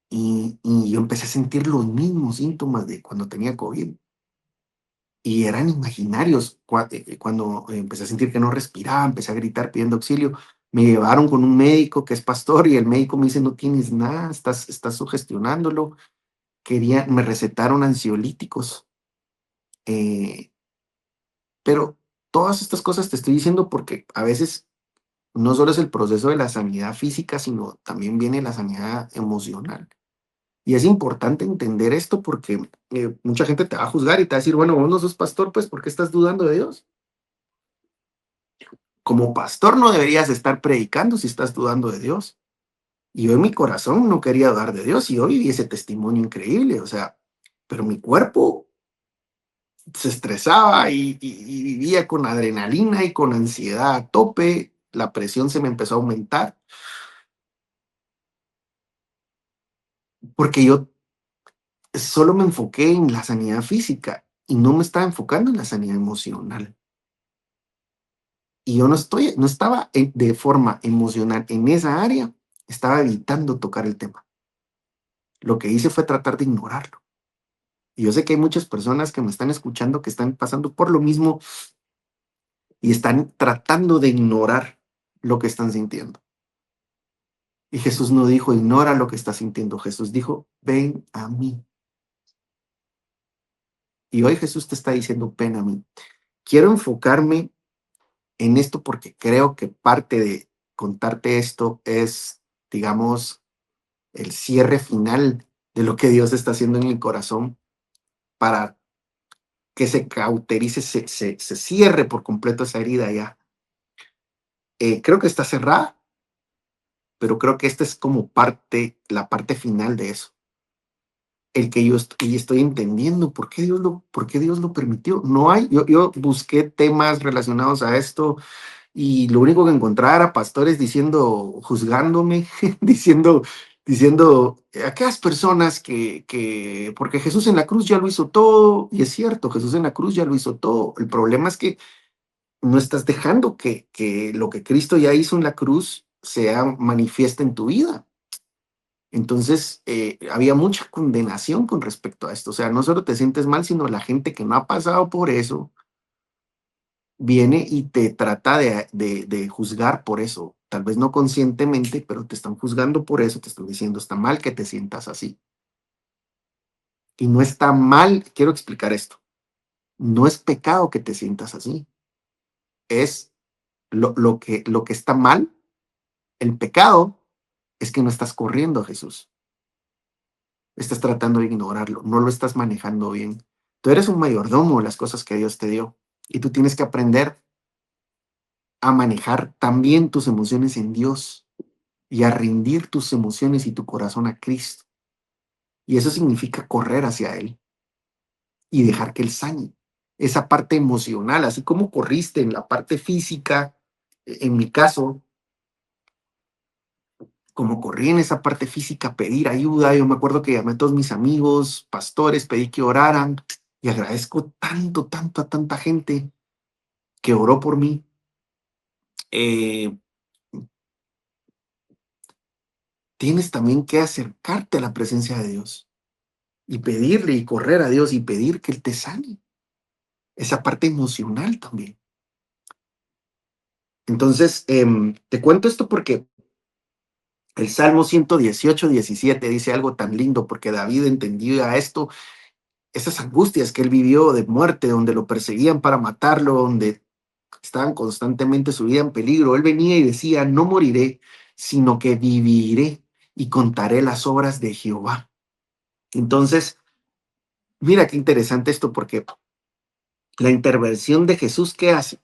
y yo empecé a sentir los mismos síntomas de cuando tenía COVID y eran imaginarios. Cuando empecé a sentir que no respiraba, empecé a gritar pidiendo auxilio. Me llevaron con un médico que es pastor y el médico me dice, no tienes nada, estás sugestionándolo. Me recetaron ansiolíticos. eh, pero todas estas cosas te estoy diciendo porque a veces no solo es el proceso de la sanidad física, sino también viene la sanidad emocional. Y es importante entender esto porque mucha gente te va a juzgar y te va a decir, bueno, vos no sos pastor, pues ¿por qué estás dudando de Dios? Como pastor no deberías estar predicando si estás dudando de Dios. Y yo en mi corazón no quería dudar de Dios y yo viví ese testimonio increíble, o sea, pero mi cuerpo se estresaba y vivía con adrenalina y con ansiedad a tope, la presión se me empezó a aumentar porque yo solo me enfoqué en la sanidad física y no me estaba enfocando en la sanidad emocional. Y yo no estaba de forma emocional en esa área, estaba evitando tocar el tema. Lo que hice fue tratar de ignorarlo. Y yo sé que hay muchas personas que me están escuchando que están pasando por lo mismo y están tratando de ignorar lo que están sintiendo. Y Jesús no dijo, ignora lo que estás sintiendo. Jesús dijo, ven a mí. Y hoy Jesús te está diciendo, ven a mí. Quiero enfocarme en esto porque creo que parte de contarte esto es, digamos, el cierre final de lo que Dios está haciendo en mi corazón para que se cauterice, se cierre por completo esa herida ya. Creo que está cerrada, pero creo que esta es como la parte final de eso. El que yo estoy entendiendo por qué Dios lo permitió. No hay, yo busqué temas relacionados a esto y lo único que encontraba era pastores diciendo, juzgándome, diciendo, aquellas personas porque Jesús en la cruz ya lo hizo todo, y es cierto, Jesús en la cruz ya lo hizo todo. El problema es que no estás dejando que lo que Cristo ya hizo en la cruz sea manifiesta en tu vida. Entonces, había mucha condenación con respecto a esto. O sea, no solo te sientes mal, sino la gente que no ha pasado por eso viene y te trata de juzgar por eso. Tal vez no conscientemente, pero te están juzgando por eso, te están diciendo, está mal que te sientas así. Y no está mal, quiero explicar esto, no es pecado que te sientas así, es lo que está mal, el pecado es que no estás corriendo a Jesús, estás tratando de ignorarlo, no lo estás manejando bien. Tú eres un mayordomo de las cosas que Dios te dio y tú tienes que aprender a manejar también tus emociones en Dios y a rendir tus emociones y tu corazón a Cristo. Y eso significa correr hacia Él y dejar que Él sane esa parte emocional, así como corriste en la parte física, en mi caso, como corrí en esa parte física a pedir ayuda, yo me acuerdo que llamé a todos mis amigos, pastores, pedí que oraran y agradezco tanto, tanto a tanta gente que oró por mí. Eh, Tienes también que acercarte a la presencia de Dios y pedirle y correr a Dios y pedir que Él te sane. Esa parte emocional también. Entonces, te cuento esto porque el Salmo 118, 17 dice algo tan lindo, porque David entendía esto, esas angustias que él vivió de muerte, donde lo perseguían para matarlo, donde estaban constantemente su vida en peligro. Él venía y decía, no moriré, sino que viviré y contaré las obras de Jehová. Entonces, mira qué interesante esto, porque la intervención de Jesús, ¿qué hace?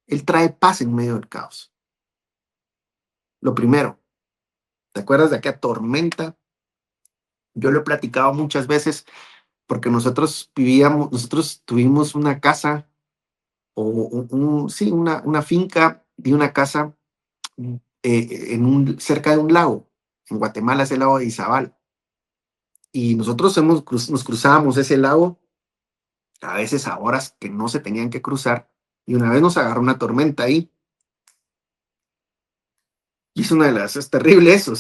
Él trae paz en medio del caos. Lo primero, ¿te acuerdas de aquella tormenta? Yo lo he platicado muchas veces porque nosotros tuvimos una casa o sí, una finca y una casa cerca de un lago. En Guatemala es el lago de Izabal. Y nosotros nos cruzábamos ese lago a veces a horas que no se tenían que cruzar. Y una vez nos agarró una tormenta ahí. Y es una de las, es terrible eso. O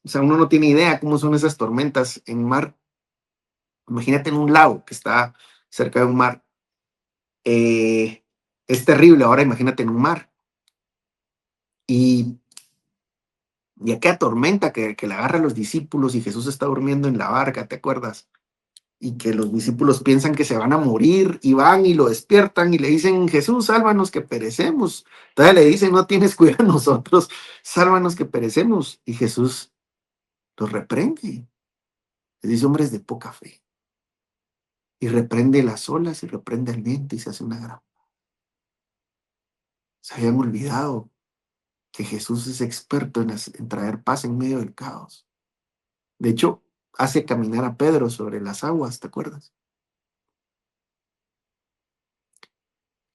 sea, uno no tiene idea cómo son esas tormentas en mar. Imagínate en un lago que está cerca de un mar. Eh, es terrible. Ahora imagínate en un mar. Y, y aquella tormenta que le agarra a los discípulos y Jesús está durmiendo en la barca, ¿te acuerdas? Y que los discípulos piensan que se van a morir y van y lo despiertan y le dicen, Jesús, sálvanos que perecemos. Entonces le dicen, no tienes cuidado de nosotros, sálvanos que perecemos. Y Jesús los reprende. Les dice, hombres de poca fe. Y reprende las olas y reprende el viento y se hace una gran. Se habían olvidado que Jesús es experto en traer paz en medio del caos. De hecho, hace caminar a Pedro sobre las aguas, ¿te acuerdas?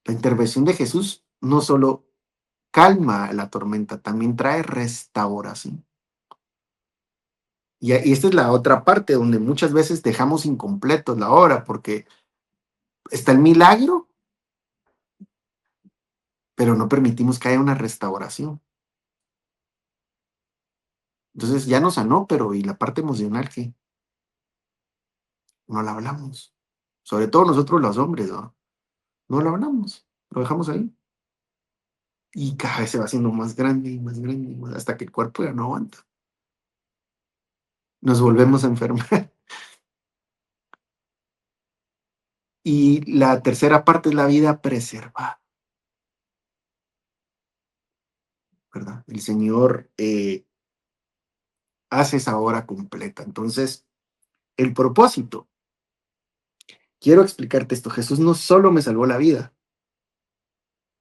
La intervención de Jesús no solo calma la tormenta, también trae restauración. Y esta es la otra parte donde muchas veces dejamos incompletos la obra, porque está el milagro, pero no permitimos que haya una restauración. Entonces ya nos sanó, pero ¿y la parte emocional qué? No la hablamos. Sobre todo nosotros los hombres, ¿no? No la hablamos, lo dejamos ahí. Y cada vez se va haciendo más grande y más grande, hasta que el cuerpo ya no aguanta. Nos volvemos a enfermar. Y la tercera parte es la vida preservada, ¿verdad? El Señor hace esa obra completa. Entonces, el propósito, quiero explicarte esto. Jesús no solo me salvó la vida,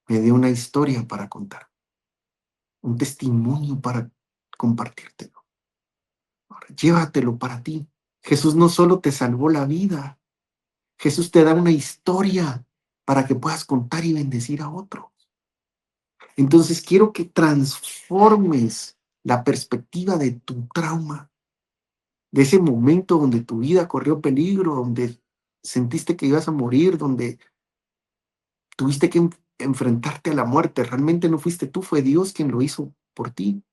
me dio una historia para contar, un testimonio para compartírtelo. Ahora, llévatelo para ti. Jesús no solo te salvó la vida, Jesús te da una historia para que puedas contar y bendecir a otro. Entonces, quiero que transformes la perspectiva de tu trauma, de ese momento donde tu vida corrió peligro, donde sentiste que ibas a morir, donde tuviste que enfrentarte a la muerte. Realmente no fuiste tú, fue Dios quien lo hizo por ti.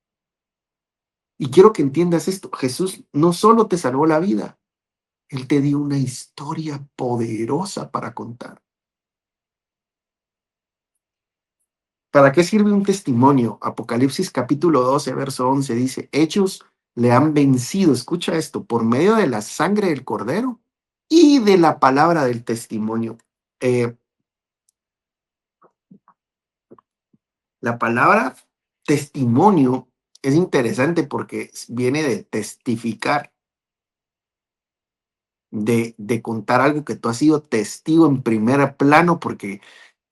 Y quiero que entiendas esto. Jesús no solo te salvó la vida, Él te dio una historia poderosa para contar. ¿Para qué sirve un testimonio? Apocalipsis capítulo 12, verso 11 dice, Hechos le han vencido, escucha esto, por medio de la sangre del cordero y de la palabra del testimonio. Eh, la palabra testimonio es interesante porque viene de testificar, de contar algo que tú has sido testigo en primer plano porque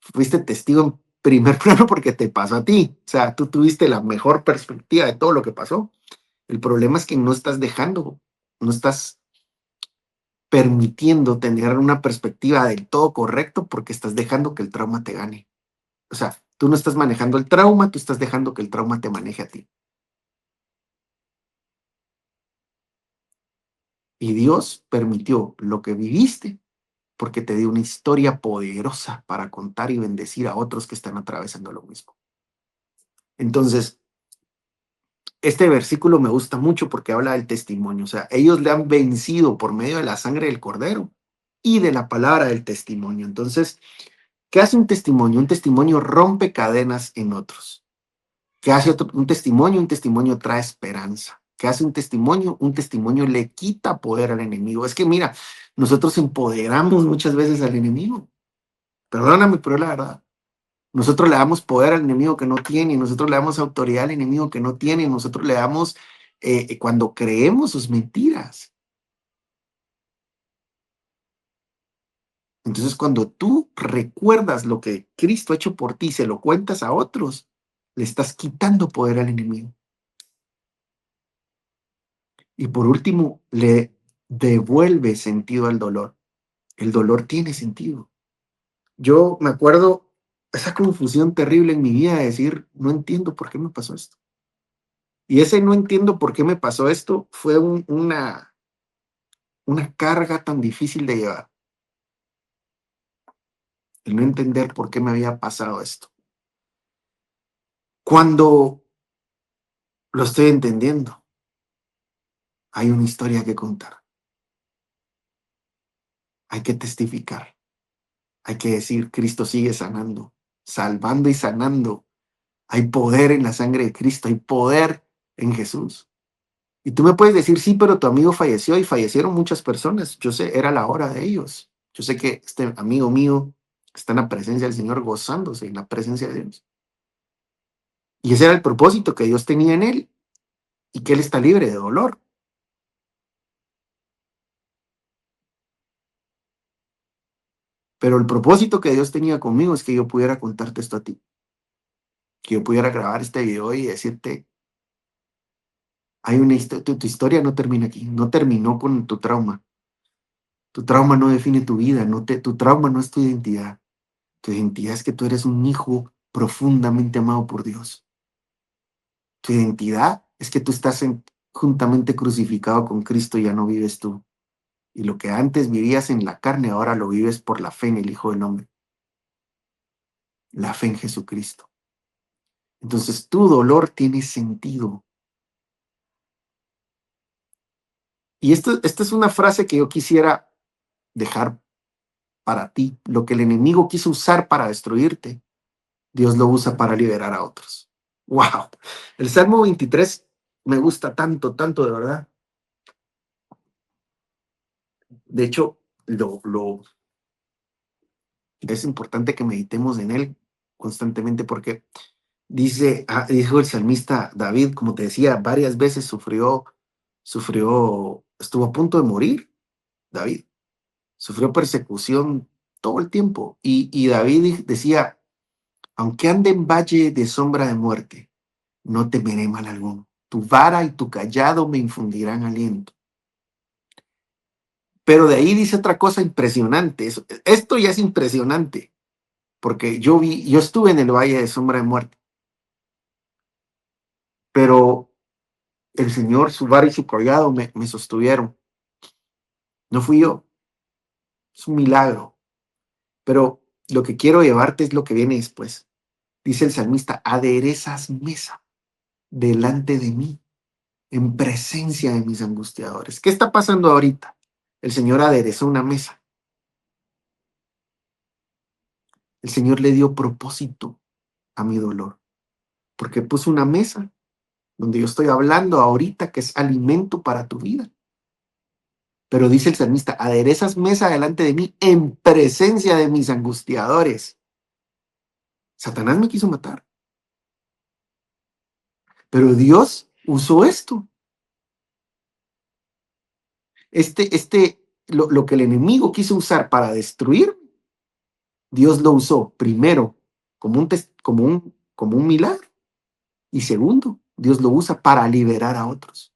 fuiste testigo en primer plano porque te pasó a ti. O sea, tú tuviste la mejor perspectiva de todo lo que pasó. El problema es que no estás dejando, no estás permitiendo tener una perspectiva del todo correcto porque estás dejando que el trauma te gane. O sea, tú no estás manejando el trauma, tú estás dejando que el trauma te maneje a ti. Y Dios permitió lo que viviste porque te dio una historia poderosa para contar y bendecir a otros que están atravesando lo mismo. Entonces, este versículo me gusta mucho porque habla del testimonio. O sea, ellos le han vencido por medio de la sangre del cordero y de la palabra del testimonio. Entonces, ¿qué hace un testimonio? Un testimonio rompe cadenas en otros. ¿Qué hace un testimonio? Un testimonio trae esperanza. ¿Qué hace un testimonio? Un testimonio le quita poder al enemigo. Es que mira, nosotros empoderamos muchas veces al enemigo. Perdóname, pero es la verdad. Nosotros le damos poder al enemigo que no tiene, nosotros le damos autoridad al enemigo que no tiene, nosotros le damos, cuando creemos sus mentiras. Entonces, cuando tú recuerdas lo que Cristo ha hecho por ti, se lo cuentas a otros, le estás quitando poder al enemigo. Y por último, le devuelve sentido al dolor. El dolor tiene sentido. Yo me acuerdo esa confusión terrible en mi vida de decir, no entiendo por qué me pasó esto. Y ese no entiendo por qué me pasó esto fue una carga tan difícil de llevar, el no entender por qué me había pasado esto. Cuando lo estoy entendiendo, hay una historia que contar, hay que testificar, hay que decir, Cristo sigue sanando, salvando y sanando. Hay poder en la sangre de Cristo, hay poder en Jesús. Y tú me puedes decir, sí, pero tu amigo falleció y fallecieron muchas personas. Yo sé, era la hora de ellos. Yo sé que este amigo mío está en la presencia del Señor gozándose en la presencia de Dios. Y ese era el propósito que Dios tenía en él y que él está libre de dolor. Pero el propósito que Dios tenía conmigo es que yo pudiera contarte esto a ti, que yo pudiera grabar este video y decirte, hay una historia, tu historia no termina aquí, no terminó con tu trauma. Tu trauma no define tu vida, tu trauma no es tu identidad. Tu identidad es que tú eres un hijo profundamente amado por Dios. Tu identidad es que tú estás juntamente crucificado con Cristo y ya no vives tú. Y lo que antes vivías en la carne, ahora lo vives por la fe en el Hijo del Hombre, la fe en Jesucristo. Entonces tu dolor tiene sentido. Y esta es una frase que yo quisiera dejar para ti. Lo que el enemigo quiso usar para destruirte, Dios lo usa para liberar a otros. ¡Wow! El Salmo 23 me gusta tanto, tanto de verdad. De hecho, es importante que meditemos en él constantemente porque dijo el salmista David, como te decía, varias veces estuvo a punto de morir, David. Sufrió persecución todo el tiempo. Y David decía, aunque ande en valle de sombra de muerte, no temeré mal alguno. Tu vara y tu callado me infundirán aliento. Pero de ahí dice otra cosa impresionante. Esto ya es impresionante, porque yo estuve en el valle de sombra de muerte, pero el Señor, su vara y su callado me sostuvieron. No fui yo, es un milagro. Pero lo que quiero llevarte es lo que viene después. Dice el salmista, aderezas mesa delante de mí, en presencia de mis angustiadores. ¿Qué está pasando ahorita? El Señor aderezó una mesa. El Señor le dio propósito a mi dolor, porque puso una mesa donde yo estoy hablando ahorita que es alimento para tu vida. Pero dice el salmista, aderezas mesa delante de mí en presencia de mis angustiadores. Satanás me quiso matar, pero Dios usó esto. Lo que el enemigo quiso usar para destruir, Dios lo usó primero como un milagro y segundo, Dios lo usa para liberar a otros.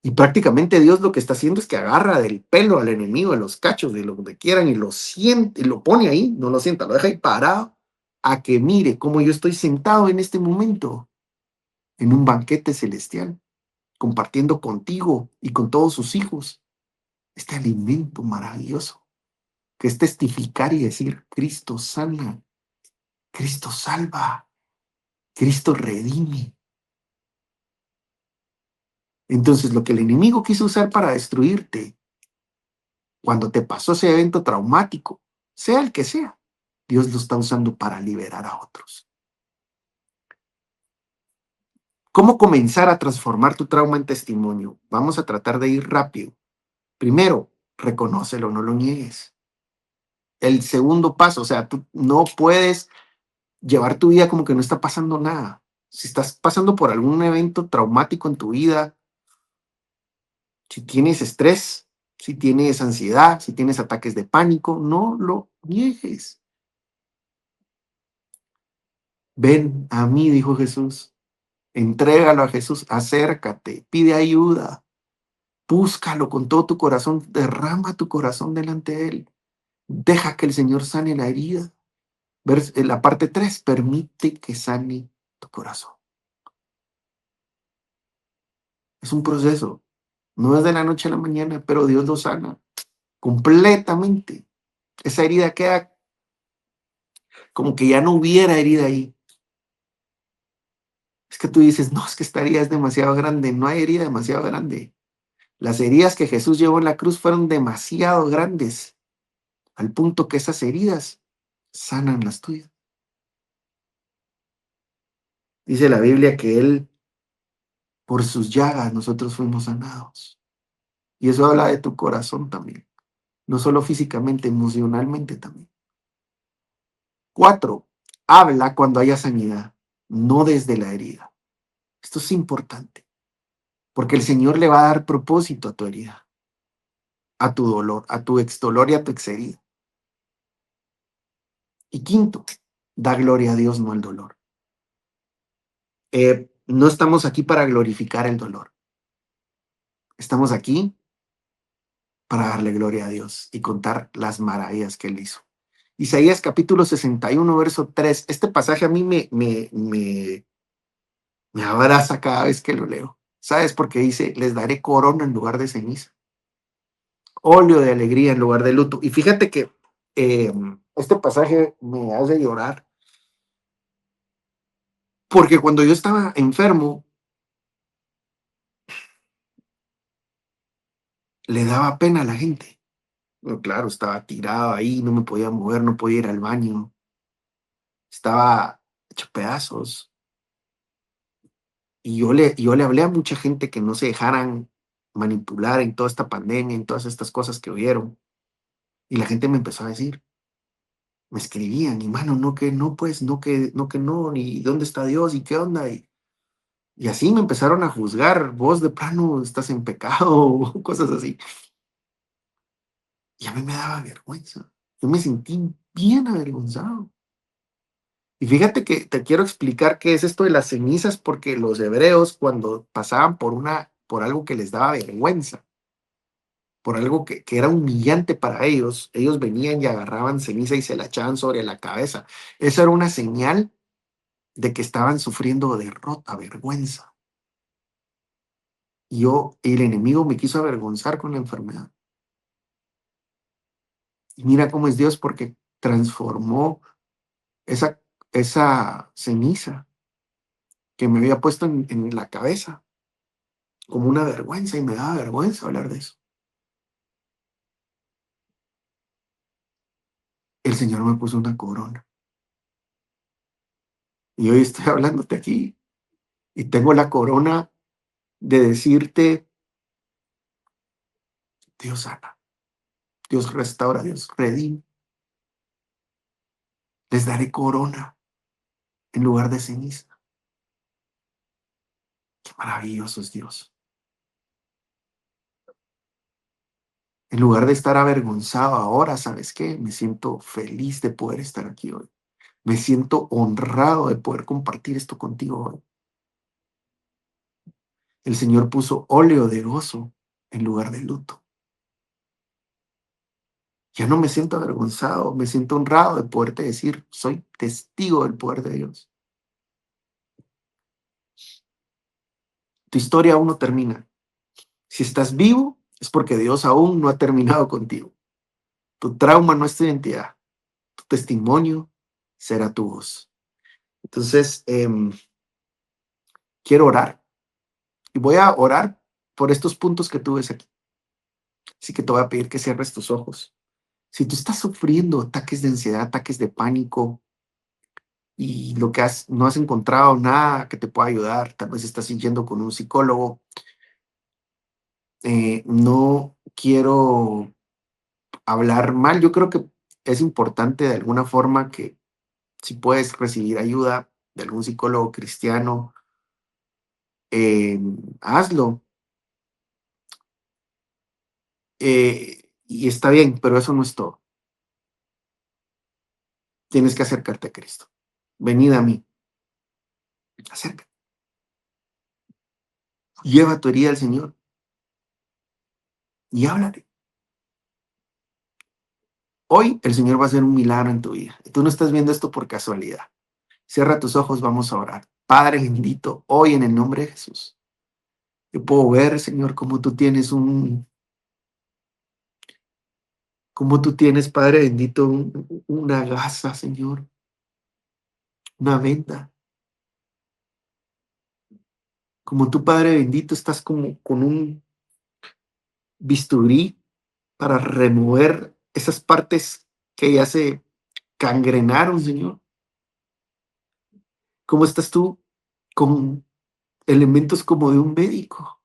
Y prácticamente Dios lo que está haciendo es que agarra del pelo al enemigo, de los cachos, de lo que quieran, y lo siente, y lo pone ahí, no lo sienta, lo deja ahí parado, a que mire cómo yo estoy sentado en este momento, en un banquete celestial. compartiendo contigo y con todos sus hijos este alimento maravilloso, que es testificar y decir, Cristo sana, Cristo salva, Cristo redime. Entonces, lo que el enemigo quiso usar para destruirte, cuando te pasó ese evento traumático, sea el que sea, Dios lo está usando para liberar a otros. ¿Cómo comenzar a transformar tu trauma en testimonio? Vamos a tratar de ir rápido. Primero, reconócelo, no lo niegues. El segundo paso, o sea, tú no puedes llevar tu vida como que no está pasando nada. Si estás pasando por algún evento traumático en tu vida, si tienes estrés, si tienes ansiedad, si tienes ataques de pánico, no lo niegues. Ven a mí, dijo Jesús. Entrégalo a Jesús, acércate, pide ayuda, búscalo con todo tu corazón, derrama tu corazón delante de Él. Deja que el Señor sane la herida. La parte 3, permite que sane tu corazón. Es un proceso. No es de la noche a la mañana, pero Dios lo sana completamente. Esa herida queda como que ya no hubiera herida ahí. Es que tú dices, no, es que esta herida es demasiado grande. No hay herida demasiado grande. Las heridas que Jesús llevó en la cruz fueron demasiado grandes, al punto que esas heridas sanan las tuyas. Dice la Biblia que Él, por sus llagas, nosotros fuimos sanados. Y eso habla de tu corazón también. No solo físicamente, emocionalmente también. 4, habla cuando haya sanidad, no desde la herida. Esto es importante, porque el Señor le va a dar propósito a tu herida, a tu dolor, a tu ex dolor y a tu ex herida. Y quinto, da gloria a Dios, no al dolor. No estamos aquí para glorificar el dolor. Estamos aquí para darle gloria a Dios y contar las maravillas que Él hizo. Isaías capítulo 61, verso 3. Este pasaje a mí me abraza cada vez que lo leo. ¿Sabes? Porque dice, les daré corona en lugar de ceniza, óleo de alegría en lugar de luto. Y fíjate que eh, este pasaje me hace llorar, porque cuando yo estaba enfermo, le daba pena a la gente. Bueno, claro, estaba tirado ahí, no me podía mover, no podía ir al baño, estaba hecho pedazos. Y yo le hablé a mucha gente que no se dejaran manipular en toda esta pandemia, en todas estas cosas que oyeron. Y la gente me empezó a decir, me escribían, y mano, no que no, pues, no que no, ni dónde está Dios, y qué onda. Y así me empezaron a juzgar, vos de plano estás en pecado, cosas así. Y a mí me daba vergüenza. Yo me sentí bien avergonzado. Y fíjate que te quiero explicar qué es esto de las cenizas, porque los hebreos cuando pasaban por algo que les daba vergüenza, por algo que era humillante para ellos venían y agarraban ceniza y se la echaban sobre la cabeza. Eso era una señal de que estaban sufriendo derrota, vergüenza. Y el enemigo me quiso avergonzar con la enfermedad. Y mira cómo es Dios, porque transformó esa, esa ceniza que me había puesto en la cabeza como una vergüenza, y me daba vergüenza hablar de eso. El Señor me puso una corona. Y hoy estoy hablándote aquí y tengo la corona de decirte, Dios sana, Dios restaura, Dios redime. Les daré corona en lugar de ceniza. Qué maravilloso es Dios. En lugar de estar avergonzado ahora, ¿sabes qué? Me siento feliz de poder estar aquí hoy. Me siento honrado de poder compartir esto contigo hoy. El Señor puso óleo de gozo en lugar de luto. Ya no me siento avergonzado, me siento honrado de poderte decir, soy testigo del poder de Dios. Tu historia aún no termina. Si estás vivo, es porque Dios aún no ha terminado contigo. Tu trauma no es tu identidad. Tu testimonio será tu voz. Entonces, quiero orar y voy a orar por estos puntos que tú ves aquí. Así que te voy a pedir que cierres tus ojos. Si tú estás sufriendo ataques de ansiedad, ataques de pánico y no has encontrado nada que te pueda ayudar, tal vez estás yendo con un psicólogo, no quiero hablar mal. Yo creo que es importante de alguna forma que si puedes recibir ayuda de algún psicólogo cristiano, eh, hazlo. Y está bien, pero eso no es todo. Tienes que acercarte a Cristo. Venid a mí, acércate. Lleva tu herida al Señor y háblale. Hoy el Señor va a hacer un milagro en tu vida. Y tú no estás viendo esto por casualidad. Cierra tus ojos, vamos a orar. Padre bendito, hoy en el nombre de Jesús, yo puedo ver, Señor, como tú tienes, Padre bendito, una gasa, Señor, una venda. Como tú, Padre bendito, estás como con un bisturí para remover esas partes que ya se cangrenaron, Señor. ¿Cómo estás tú con elementos como de un médico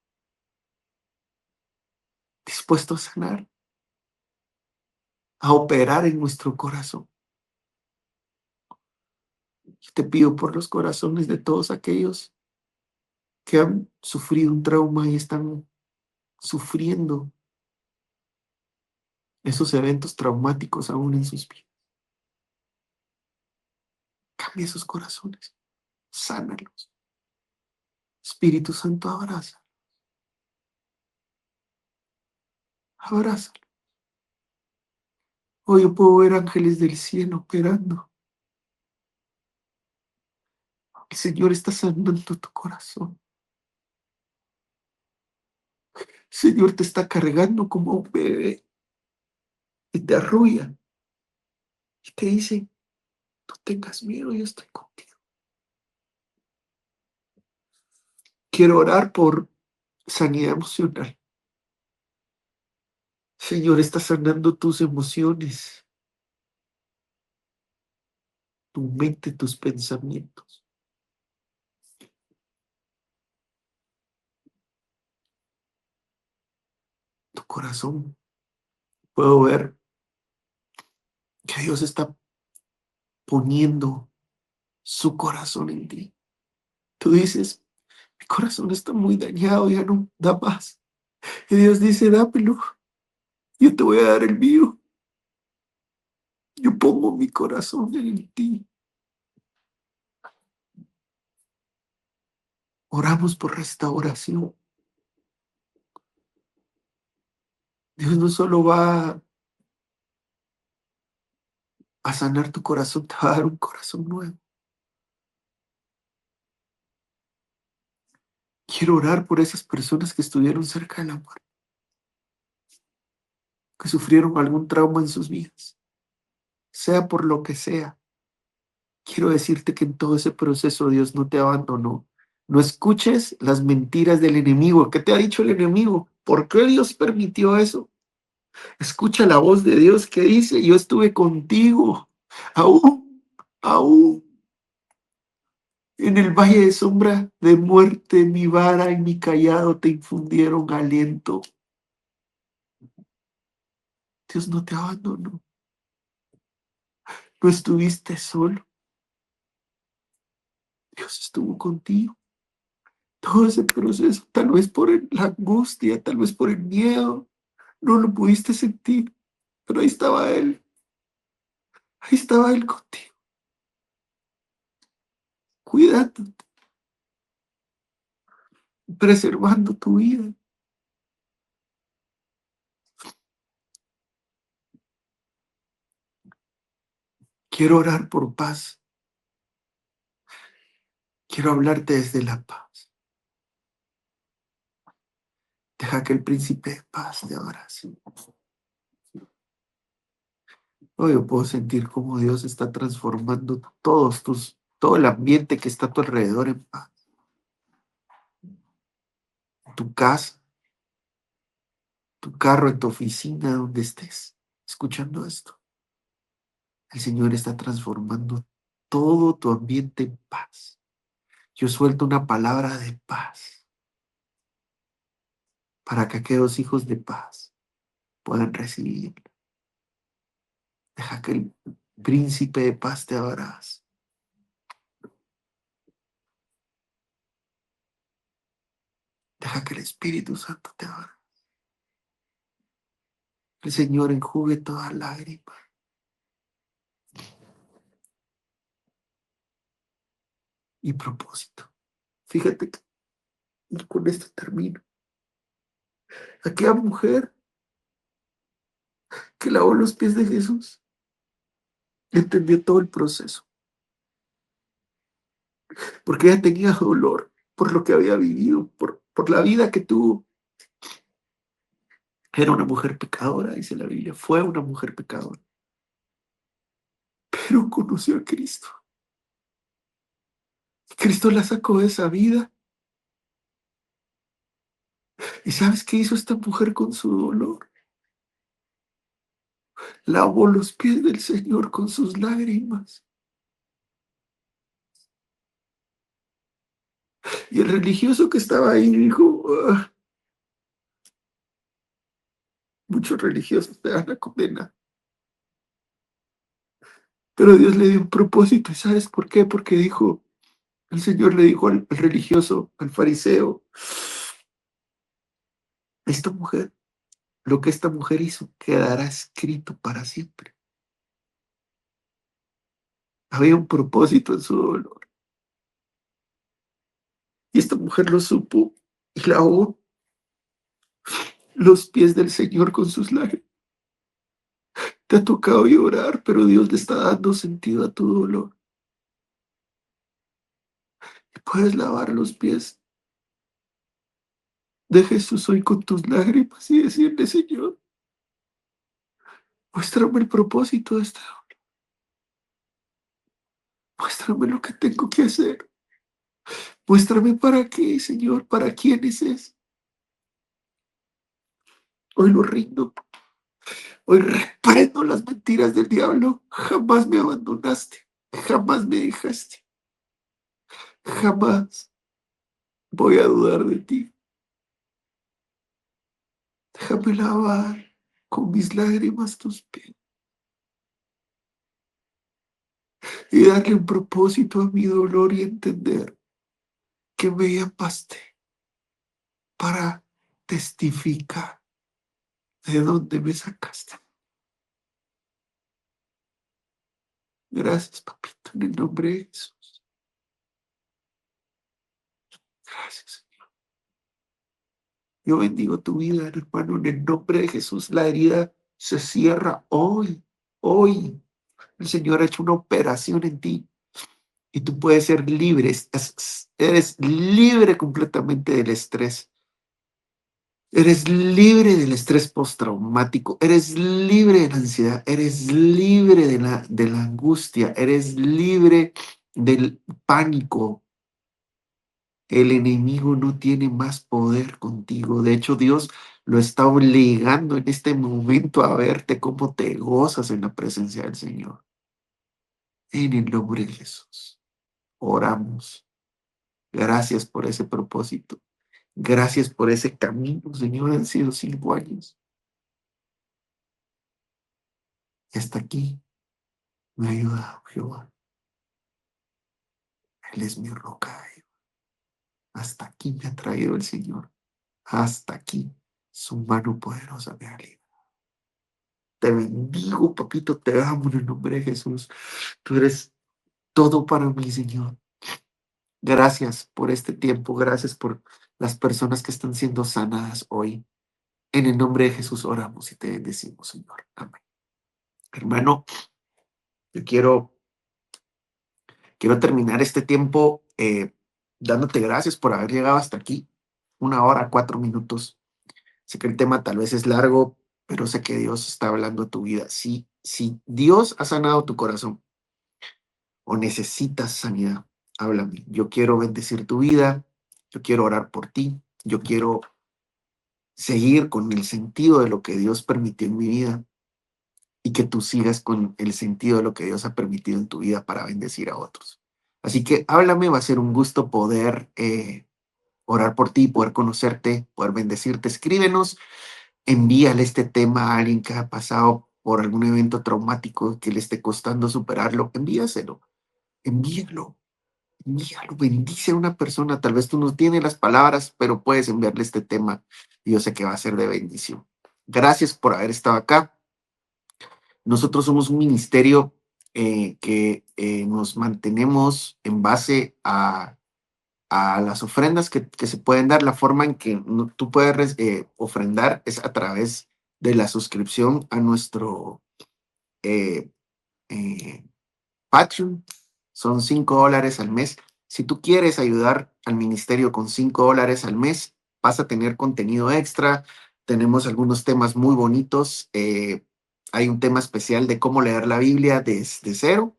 dispuesto a sanar, a operar en nuestro corazón? Yo te pido por los corazones de todos aquellos que han sufrido un trauma y están sufriendo esos eventos traumáticos aún en sus vidas. Cambia esos corazones, sánalos. Espíritu Santo, abraza, abraza. Hoy yo puedo ver ángeles del cielo operando. El Señor está sanando tu corazón. El Señor te está cargando como un bebé y te arrulla y te dice, no tengas miedo, yo estoy contigo. Quiero orar por sanidad emocional. Señor, está sanando tus emociones, tu mente, tus pensamientos, tu corazón. Puedo ver que Dios está poniendo su corazón en ti. Tú dices, mi corazón está muy dañado, ya no da más. Y Dios dice, dámelo, yo te voy a dar el mío. Yo pongo mi corazón en ti. Oramos por restauración. Dios no solo va a sanar tu corazón, te va a dar un corazón nuevo. Quiero orar por esas personas que estuvieron cerca de la muerte, que sufrieron algún trauma en sus vidas, sea por lo que sea. Quiero decirte que en todo ese proceso Dios no te abandonó. No escuches las mentiras del enemigo. ¿Qué te ha dicho el enemigo? ¿Por qué Dios permitió eso? Escucha la voz de Dios que dice, yo estuve contigo, aún en el valle de sombra de muerte, mi vara y mi callado te infundieron aliento. Dios no te abandonó, no estuviste solo, Dios estuvo contigo. Todo ese proceso, tal vez por la angustia, tal vez por el miedo, no lo pudiste sentir, pero ahí estaba Él contigo, cuidando, preservando tu vida. Quiero orar por paz, quiero hablarte desde la paz. Deja que el príncipe de paz te abrace. Hoy yo puedo sentir cómo Dios está transformando todo el ambiente que está a tu alrededor en paz. Tu casa, tu carro, en tu oficina, donde estés, escuchando esto. El Señor está transformando todo tu ambiente en paz. Yo suelto una palabra de paz para que aquellos hijos de paz puedan recibir. Deja que el príncipe de paz te abrace. Deja que el Espíritu Santo te abrace. El Señor enjugue toda lágrima y propósito. Fíjate que, y con esto termino. Aquella mujer que lavó los pies de Jesús entendió todo el proceso, porque ella tenía dolor por lo que había vivido, por la vida que tuvo. Era una mujer pecadora, dice la Biblia, fue una mujer pecadora, pero conoció a Cristo. Cristo la sacó de esa vida. ¿Y sabes qué hizo esta mujer con su dolor? Lavó los pies del Señor con sus lágrimas. Y el religioso que estaba ahí dijo, "Ah, muchos religiosos te van a condenar". Pero Dios le dio un propósito. ¿Y sabes por qué? Porque dijo, el Señor le dijo al religioso, al fariseo, esta mujer, lo que esta mujer hizo quedará escrito para siempre. Había un propósito en su dolor. Y esta mujer lo supo y lavó los pies del Señor con sus lágrimas. Te ha tocado llorar, pero Dios le está dando sentido a tu dolor. Y puedes lavar los pies de Jesús hoy con tus lágrimas y decirle, Señor, muéstrame el propósito de esta. Muéstrame lo que tengo que hacer. Muéstrame para qué, Señor, para quiénes es. Hoy lo rindo. Hoy reprendo las mentiras del diablo. Jamás me abandonaste. Jamás me dejaste. Jamás voy a dudar de ti. Déjame lavar con mis lágrimas tus pies y darle un propósito a mi dolor y entender que me llamaste para testificar de dónde me sacaste. Gracias, papito, en el nombre de Jesús. Gracias. Yo bendigo tu vida, hermano, en el nombre de Jesús. La herida se cierra hoy, hoy. El Señor ha hecho una operación en ti y tú puedes ser libre. Eres libre completamente del estrés. Eres libre del estrés postraumático. Eres libre de la ansiedad. Eres libre de la angustia. Eres libre del pánico. El enemigo no tiene más poder contigo. De hecho, Dios lo está obligando en este momento a verte cómo te gozas en la presencia del Señor. En el nombre de Jesús. Oramos. Gracias por ese propósito. Gracias por ese camino, Señor. Han sido 5 años. Y hasta aquí me ha ayudado Jehová. Él es mi roca. Hasta aquí me ha traído el Señor. Hasta aquí su mano poderosa me ha librado. Te bendigo, papito, te amo en el nombre de Jesús. Tú eres todo para mí, Señor. Gracias por este tiempo, gracias por las personas que están siendo sanadas hoy. En el nombre de Jesús oramos y te bendecimos, Señor. Amén. Hermano, yo quiero terminar este tiempo dándote gracias por haber llegado hasta aquí. 1 hora, 4 minutos. Sé que el tema tal vez es largo, pero sé que Dios está hablando a tu vida. Si Dios ha sanado tu corazón o necesitas sanidad, háblame. Yo quiero bendecir tu vida, yo quiero orar por ti, yo quiero seguir con el sentido de lo que Dios permitió en mi vida y que tú sigas con el sentido de lo que Dios ha permitido en tu vida para bendecir a otros. Así que háblame, va a ser un gusto poder orar por ti, poder conocerte, poder bendecirte. Escríbenos, envíale este tema a alguien que ha pasado por algún evento traumático que le esté costando superarlo. Envíaselo, envíalo, envíalo, bendice a una persona. Tal vez tú no tienes las palabras, pero puedes enviarle este tema y yo sé que va a ser de bendición. Gracias por haber estado acá. Nosotros somos un ministerio que nos mantenemos en base a las ofrendas que se pueden dar. La forma en que tú puedes ofrendar es a través de la suscripción a nuestro eh, eh, Patreon. Son $5 al mes. Si tú quieres ayudar al ministerio con $5 al mes, vas a tener contenido extra. Tenemos algunos temas muy bonitos. Hay un tema especial de cómo leer la Biblia desde cero.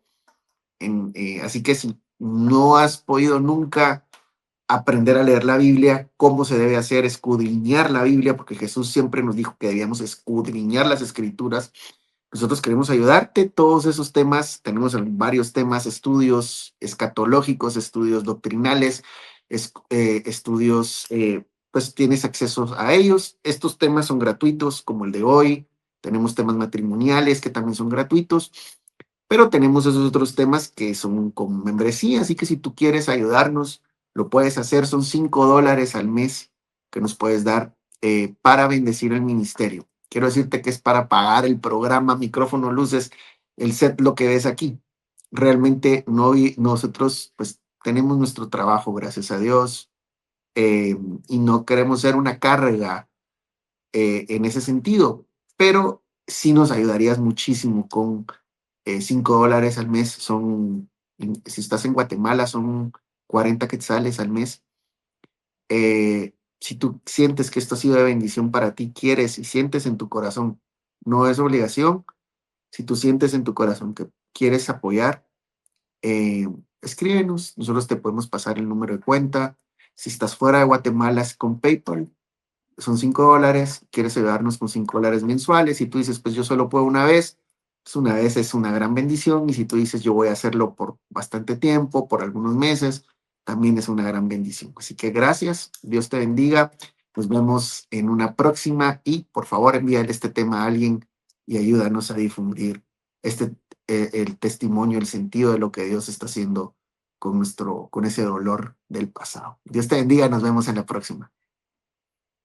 Así que si no has podido nunca aprender a leer la Biblia, cómo se debe hacer, escudriñar la Biblia, porque Jesús siempre nos dijo que debíamos escudriñar las escrituras. Nosotros queremos ayudarte. Todos esos temas, tenemos varios temas, estudios escatológicos, estudios doctrinales, estudios, pues tienes acceso a ellos. Estos temas son gratuitos, como el de hoy. Tenemos temas matrimoniales que también son gratuitos, pero tenemos esos otros temas que son con membresía, así que si tú quieres ayudarnos, lo puedes hacer. Son $5 al mes que nos puedes dar para bendecir el ministerio. Quiero decirte que es para pagar el programa, micrófono, luces, el set, lo que ves aquí. Realmente no, nosotros pues tenemos nuestro trabajo, gracias a Dios, y no queremos ser una carga en ese sentido, pero sí nos ayudarías muchísimo con $5 al mes. Si estás en Guatemala, son 40 quetzales al mes. Si tú sientes que esto ha sido de bendición para ti, quieres y sientes en tu corazón, no es obligación. Si tú sientes en tu corazón que quieres apoyar, eh, escríbenos, nosotros te podemos pasar el número de cuenta. Si estás fuera de Guatemala, es con PayPal, son $5, quieres ayudarnos con $5 mensuales, y tú dices, pues yo solo puedo una vez, pues una vez es una gran bendición, y si tú dices, yo voy a hacerlo por bastante tiempo, por algunos meses, también es una gran bendición. Así que gracias, Dios te bendiga, nos vemos en una próxima, y por favor envíale este tema a alguien y ayúdanos a difundir este, el testimonio, el sentido de lo que Dios está haciendo con ese dolor del pasado. Dios te bendiga, nos vemos en la próxima.